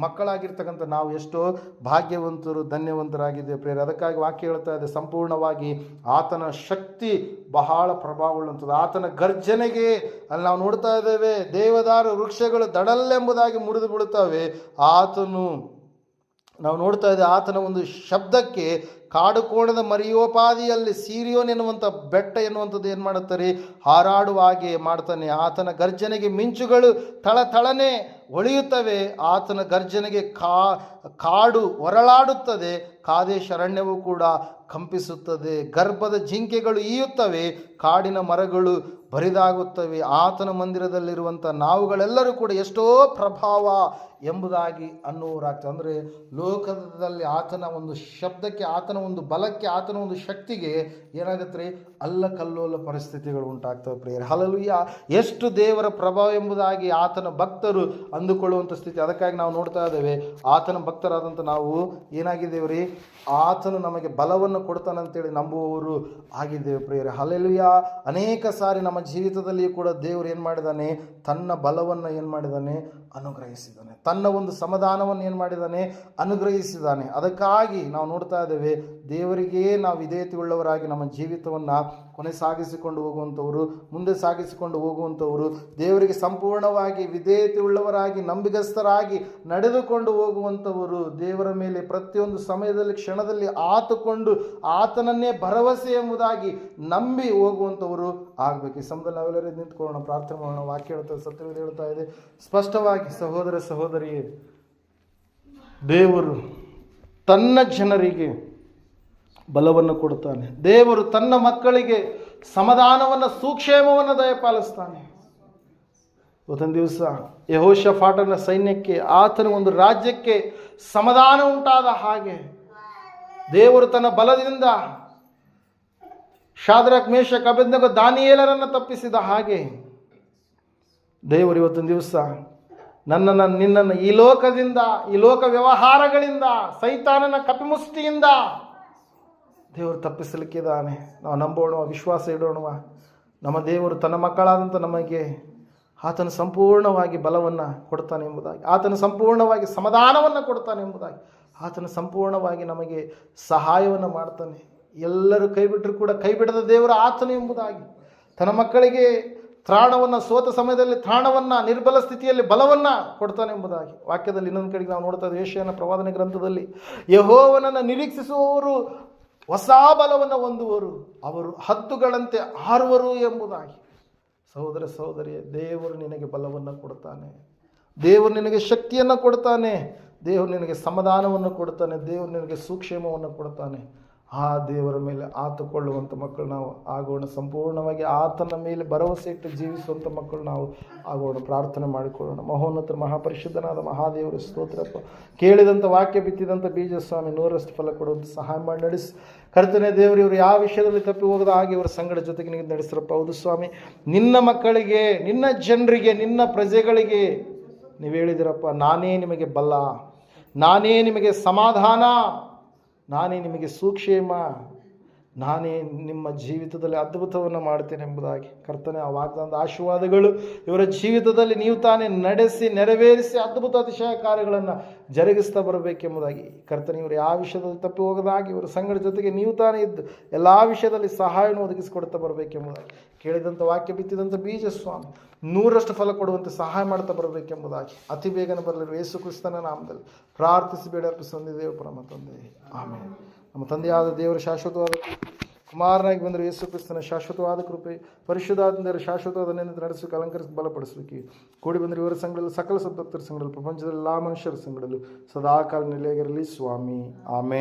ಮಕ್ಕಳಾಗಿರ್ತಕ್ಕಂಥ ನಾವು ಎಷ್ಟೋ ಭಾಗ್ಯವಂತರು, ಧನ್ಯವಂತರಾಗಿದ್ದೇವೆ ಪ್ರಿಯರೇ. ಅದಕ್ಕಾಗಿ ವಾಕ್ಯ ಹೇಳ್ತಾ ಇದೆ, ಸಂಪೂರ್ಣವಾಗಿ ಆತನ ಶಕ್ತಿ ಬಹಳ ಪ್ರಭಾವವುಳ್ಳಂಥದ್ದು. ಆತನ ಗರ್ಜನೆಗೆ ಅಲ್ಲಿ ನಾವು ನೋಡ್ತಾ ಇದ್ದೇವೆ, ದೇವದಾರು ವೃಕ್ಷಗಳು ದಡಲ್ಲೆಂಬುದಾಗಿ ಮುರಿದು ಬೀಳುತ್ತವೆ. ನಾವು ನೋಡ್ತಾ ಇದ್ದೇವೆ, ಆತನ ಒಂದು ಶಬ್ದಕ್ಕೆ ಕಾಡು ಕೋಣದ ಮರಿಯೋಪಾದಿಯಲ್ಲಿ ಸೀರಿಯೋನ್ ಎನ್ನುವಂಥ ಬೆಟ್ಟ ಎನ್ನುವಂಥದ್ದು ಏನು ಮಾಡುತ್ತಾರೆ, ಹಾರಾಡುವ ಹಾಗೆ ಮಾಡ್ತಾನೆ. ಆತನ ಗರ್ಜನೆಗೆ ಮಿಂಚುಗಳು ಥಳಥಳನೆ ಹೊಳೆಯುತ್ತವೆ. ಆತನ ಗರ್ಜನೆಗೆ ಕಾಡು ಹೊರಳಾಡುತ್ತದೆ, ಕಾದೇಶ ಅರಣ್ಯವು ಕೂಡ ಕಂಪಿಸುತ್ತದೆ. ಗರ್ಭದ ಜಿಂಕೆಗಳು ಈಯುತ್ತವೆ, ಕಾಡಿನ ಮರಗಳು ಬರಿದಾಗುತ್ತವೆ. ಆತನ ಮಂದಿರದಲ್ಲಿರುವಂಥ ನಾವುಗಳೆಲ್ಲರೂ ಕೂಡ ಎಷ್ಟೋ ಪ್ರಭಾವ ಎಂಬುದಾಗಿ ಅನ್ನುವರಾಗ್ತದೆ. ಅಂದರೆ ಲೋಕದಲ್ಲಿ ಆತನ ಒಂದು ಶಬ್ದಕ್ಕೆ, ಆತನ ಒಂದು ಬಲಕ್ಕೆ, ಆತನ ಒಂದು ಶಕ್ತಿಗೆ ಏನಾಗುತ್ತೆ, ಅಲ್ಲಕಲ್ಲೋಲ ಪರಿಸ್ಥಿತಿಗಳು ಉಂಟಾಗ್ತವೆ ಪ್ರಿಯರೇ. ಹಲ್ಲೆಲೂಯಾ. ಎಷ್ಟು ದೇವರ ಪ್ರಭಾವ ಎಂಬುದಾಗಿ ಆತನ ಭಕ್ತರು ಅಂದುಕೊಳ್ಳುವಂಥ ಸ್ಥಿತಿ. ಅದಕ್ಕಾಗಿ ನಾವು ನೋಡ್ತಾ ಇದ್ದೇವೆ, ಆತನ ಭಕ್ತರಾದಂಥ ನಾವು ಏನಾಗಿದ್ದೇವೆ ರೀ, ಆತನು ನಮಗೆ ಬಲವನ್ನು ಕೊಡ್ತಾನಂತೇಳಿ ನಂಬುವವರು ಆಗಿದ್ದೇವೆ ಪ್ರಿಯರೇ. ಹಲ್ಲೆಲೂಯಾ. ಅನೇಕ ಸಾರಿ ನಮ್ಮ ಜೀವಿತದಲ್ಲಿ ಕೂಡ ದೇವರು ಏನು ಮಾಡಿದ್ದಾನೆ, ತನ್ನ ಬಲವನ್ನು ಏನು ಮಾಡಿದ್ದಾನೆ, ಅನುಗ್ರಹಿಸಿದ್ದಾನೆ. ತನ್ನ ಒಂದು ಸಮಾಧಾನವನ್ನು ಏನು ಮಾಡಿದ್ದಾನೆ, ಅನುಗ್ರಹಿಸಿದ್ದಾನೆ. ಅದಕ್ಕಾಗಿ ನಾವು ನೋಡ್ತಾ ಇದ್ದೇವೆ, ದೇವರಿಗೆ ನಾವು ವಿಧೇಯತೆ ಉಳ್ಳವರಾಗಿ ನಮ್ಮ ಜೀವಿತವನ್ನು ಕೊನೆ ಸಾಗಿಸಿಕೊಂಡು ಹೋಗುವಂಥವರು, ಮುಂದೆ ಸಾಗಿಸಿಕೊಂಡು ಹೋಗುವಂಥವರು, ದೇವರಿಗೆ ಸಂಪೂರ್ಣವಾಗಿ ವಿಧೇಯತೆ ಉಳ್ಳವರಾಗಿ ನಂಬಿಗಸ್ತರಾಗಿ ನಡೆದುಕೊಂಡು ಹೋಗುವಂಥವರು, ದೇವರ ಮೇಲೆ ಪ್ರತಿಯೊಂದು ಸಮಯದಲ್ಲಿ ಕ್ಷಣದಲ್ಲಿ ಆತುಕೊಂಡು ಆತನನ್ನೇ ಭರವಸೆ ಎಂಬುದಾಗಿ ನಂಬಿ ಹೋಗುವಂಥವರು ಆಗಬೇಕು. ಈ ಸಮಯದಲ್ಲಿ ನಾವೆಲ್ಲರೂ ನಿಂತ್ಕೊಳ್ಳೋಣ, ಪ್ರಾರ್ಥನೆ ಮಾಡೋಣ. ವಾಕ್ಯ ಹೇಳ್ತಾ, ಸತ್ಯವೇದ ಹೇಳ್ತಾ ಇದೆ ಸ್ಪಷ್ಟವಾಗಿ, ಸಹೋದರ ಸಹೋದರಿಯೇ, ದೇವರು ತನ್ನ ಜನರಿಗೆ ಬಲವನ್ನು ಕೊಡುತ್ತಾನೆ. ದೇವರು ತನ್ನ ಮಕ್ಕಳಿಗೆ ಸಮಾಧಾನವನ್ನು, ಸುಕ್ಷೇಮವನ್ನು ದಯಪಾಲಿಸ್ತಾನೆ. ಇವತ್ತೊಂದು ದಿವಸ ಯೆಹೋಷಾಫಾಟನ ಸೈನ್ಯಕ್ಕೆ, ಆತನ ಒಂದು ರಾಜ್ಯಕ್ಕೆ ಸಮಾಧಾನ ಉಂಟಾದ ಹಾಗೆ ದೇವರು ತನ್ನ ಬಲದಿಂದ ಶಾದ್ರಕ್, ಮೇಷಕ್, ಅಬೇದ್ನೆಗೋ, ದಾನಿಯೇಲರನ್ನು ತಪ್ಪಿಸಿದ ಹಾಗೆ ದೇವರು ಇವತ್ತೊಂದು ದಿವಸ ನನ್ನನ್ನು, ನಿನ್ನನ್ನು ಈ ಲೋಕದಿಂದ, ಈ ಲೋಕ ವ್ಯವಹಾರಗಳಿಂದ, ಸೈತಾನನ ಕಪಿಮುಷ್ಟಿಯಿಂದ ದೇವರು ತಪ್ಪಿಸಲಿಕ್ಕಿದ್ದಾನೆ. ನಾವು ನಂಬೋಣ, ವಿಶ್ವಾಸ ಇಡೋಣ. ನಮ್ಮ ದೇವರು ತನ್ನ ಮಕ್ಕಳಾದಂಥ ನಮಗೆ ಆತನ ಸಂಪೂರ್ಣವಾಗಿ ಬಲವನ್ನು ಕೊಡ್ತಾನೆ ಎಂಬುದಾಗಿ, ಆತನ ಸಂಪೂರ್ಣವಾಗಿ ಸಮಾಧಾನವನ್ನು ಕೊಡ್ತಾನೆ ಎಂಬುದಾಗಿ, ಆತನ ಸಂಪೂರ್ಣವಾಗಿ ನಮಗೆ ಸಹಾಯವನ್ನು ಮಾಡ್ತಾನೆ. ಎಲ್ಲರೂ ಕೈ ಬಿಟ್ಟರೂ ಕೂಡ ಕೈ ಬಿಡದ ದೇವರು ಆತನು ಎಂಬುದಾಗಿ, ತನ್ನ ಮಕ್ಕಳಿಗೆ ತ್ರಾಣವನ್ನು, ಸೋತ ಸಮಯದಲ್ಲಿ ತ್ರಾಣವನ್ನು, ನಿರ್ಬಲ ಸ್ಥಿತಿಯಲ್ಲಿ ಬಲವನ್ನು ಕೊಡ್ತಾನೆ ಎಂಬುದಾಗಿ ವಾಕ್ಯದಲ್ಲಿ ಇನ್ನೊಂದು ಕಡೆಗೆ ನಾವು ನೋಡ್ತಾ ಇದ್ದೇವೆ. ಯೆಶಾಯನ ಪ್ರವಾದನೆ ಗ್ರಂಥದಲ್ಲಿ, ಯೆಹೋವನನ್ನು ನಿರೀಕ್ಷಿಸುವವರು ಹೊಸ ಬಲವನ್ನು ಹೊಂದುವರು, ಅವರು ಹದ್ದುಗಳಂತೆ ಹಾರುವರು ಎಂಬುದಾಗಿ. ಸಹೋದರ ಸಹೋದರಿಯೇ, ದೇವರು ನಿನಗೆ ಬಲವನ್ನು ಕೊಡ್ತಾನೆ, ದೇವರು ನಿನಗೆ ಶಕ್ತಿಯನ್ನು ಕೊಡ್ತಾನೆ, ದೇವರು ನಿನಗೆ ಸಮಾಧಾನವನ್ನು ಕೊಡ್ತಾನೆ, ದೇವರು ನಿನಗೆ ಸುಕ್ಷೇಮವನ್ನು ಕೊಡ್ತಾನೆ. ಆ ದೇವರ ಮೇಲೆ ಆತುಕೊಳ್ಳುವಂಥ ಮಕ್ಕಳು ನಾವು ಆಗೋಣ. ಸಂಪೂರ್ಣವಾಗಿ ಆತನ ಮೇಲೆ ಭರವಸೆ ಇಟ್ಟು ಜೀವಿಸುವಂಥ ಮಕ್ಕಳು ನಾವು ಆಗೋಣ. ಪ್ರಾರ್ಥನೆ ಮಾಡಿಕೊಳ್ಳೋಣ. ಮಹೋನ್ನತ ಮಹಾಪರಿಶುದ್ಧನಾದ ಮಹಾದೇವರು ಸ್ತೋತ್ರಪ್ಪ. ಕೇಳಿದಂಥ ವಾಕ್ಯ, ಬಿತ್ತಿದಂಥ ಬೀಜ ಸ್ವಾಮಿ 100ರಷ್ಟು ಫಲ ಕೊಡುವಂಥ ಸಹಾಯ ಮಾಡಿ ನಡೆಸಿ. ಕರ್ತನೇ ದೇವರು, ಇವರು ಯಾವ ವಿಷಯದಲ್ಲಿ ತಪ್ಪಿ ಹೋಗದ ಹಾಗೆ ಇವರ ಸಂಗಡ ಜೊತೆಗೆ ನೀವು ನಡೆಸ್ರಪ್ಪ. ಹೌದು ಸ್ವಾಮಿ, ನಿನ್ನ ಮಕ್ಕಳಿಗೆ, ನಿನ್ನ ಜನರಿಗೆ, ನಿನ್ನ ಪ್ರಜೆಗಳಿಗೆ ನೀವು ಹೇಳಿದಿರಪ್ಪ, ನಾನೇ ನಿಮಗೆ ಬಲ, ನಾನೇ ನಿಮಗೆ ಸಮಾಧಾನ, ನಾನೇ ನಿಮಗೆ ಸುಕ್ಷೇಮ, ನಾನೇ ನಿಮ್ಮ ಜೀವಿತದಲ್ಲಿ ಅದ್ಭುತವನ್ನು ಮಾಡ್ತೇನೆ ಎಂಬುದಾಗಿ. ಕರ್ತನೆ, ಆ ವಾಗ್ದಾನದ ಆಶೀರ್ವಾದಗಳು ಇವರ ಜೀವಿತದಲ್ಲಿ ನೀವು ತಾನೇ ನಡೆಸಿ ನೆರವೇರಿಸಿ ಅದ್ಭುತ ಅತಿಶಯ ಕಾರ್ಯಗಳನ್ನು ಜರುಗಿಸ್ತಾ ಬರಬೇಕೆಂಬುದಾಗಿ. ಕರ್ತನೆ, ಇವರು ಯಾವ ವಿಷಯದಲ್ಲಿ ತಪ್ಪಿ ಹೋಗದಾಗಿ ಇವರ ಸಂಗಡ ಜೊತೆಗೆ ನೀವು ತಾನೇ ಇದ್ದು ಎಲ್ಲ ವಿಷಯದಲ್ಲಿ ಸಹಾಯವನ್ನು ಒದಗಿಸಿಕೊಡ್ತಾ ಬರಬೇಕೆಂಬುದಾಗಿ. ಕೇಳಿದಂಥ ವಾಕ್ಯ, ಬಿತ್ತಿದಂಥ ಬೀಜ ಸ್ವಾಮಿ 100ರಷ್ಟು ಫಲ ಕೊಡುವಂತೆ ಸಹಾಯ ಮಾಡ್ತಾ ಬರಬೇಕೆಂಬುದಾಗಿ ಅತಿ ಬೇಗನೆ ಬರಲಿರುವ ಯೇಸು ಕ್ರಿಸ್ತನ ನಾಮದಲ್ಲಿ ಪ್ರಾರ್ಥಿಸಿ ಬೇಡ ಅರ್ಪಿಸಿದ್ದೇವೆ ಪರಮ ತಂದೆ, ಆಮೇಲೆ. ನಮ್ಮ ತಂದೆಯಾದ ದೇವರ ಶಾಶ್ವತವಾದ ಕುಮಾರನಾಗಿ ಬಂದರೆ ಯೇಸು ಕ್ರಿಸ್ತನ ಶಾಶ್ವತವಾದ ಕೃಪೆ, ಪರಿಶುದ್ಧಾತ್ಮರ ಶಾಶ್ವತವಾದ ನೆನಪು ನಡೆಸಲಿಕ್ಕೆ ಅಲಂಕರಿಸಿ ಬಲಪಡಿಸಲಿಕ್ಕೆ ಕೂಡಿ ಬಂದರೆ ಇವರ ಸಂಘದಲ್ಲಿ, ಸಕಲ ಸದ್ಭಕ್ತರ ಸಂಘದಲ್ಲಿ, ಪ್ರಪಂಚದಲ್ಲಿ ಎಲ್ಲ ಮನುಷ್ಯರ ಸಂಘದಲ್ಲೂ ಸದಾಕಾಲ ನೆಲೆಯಾಗಿರಲಿ ಸ್ವಾಮಿ, ಆಮೇಲೆ.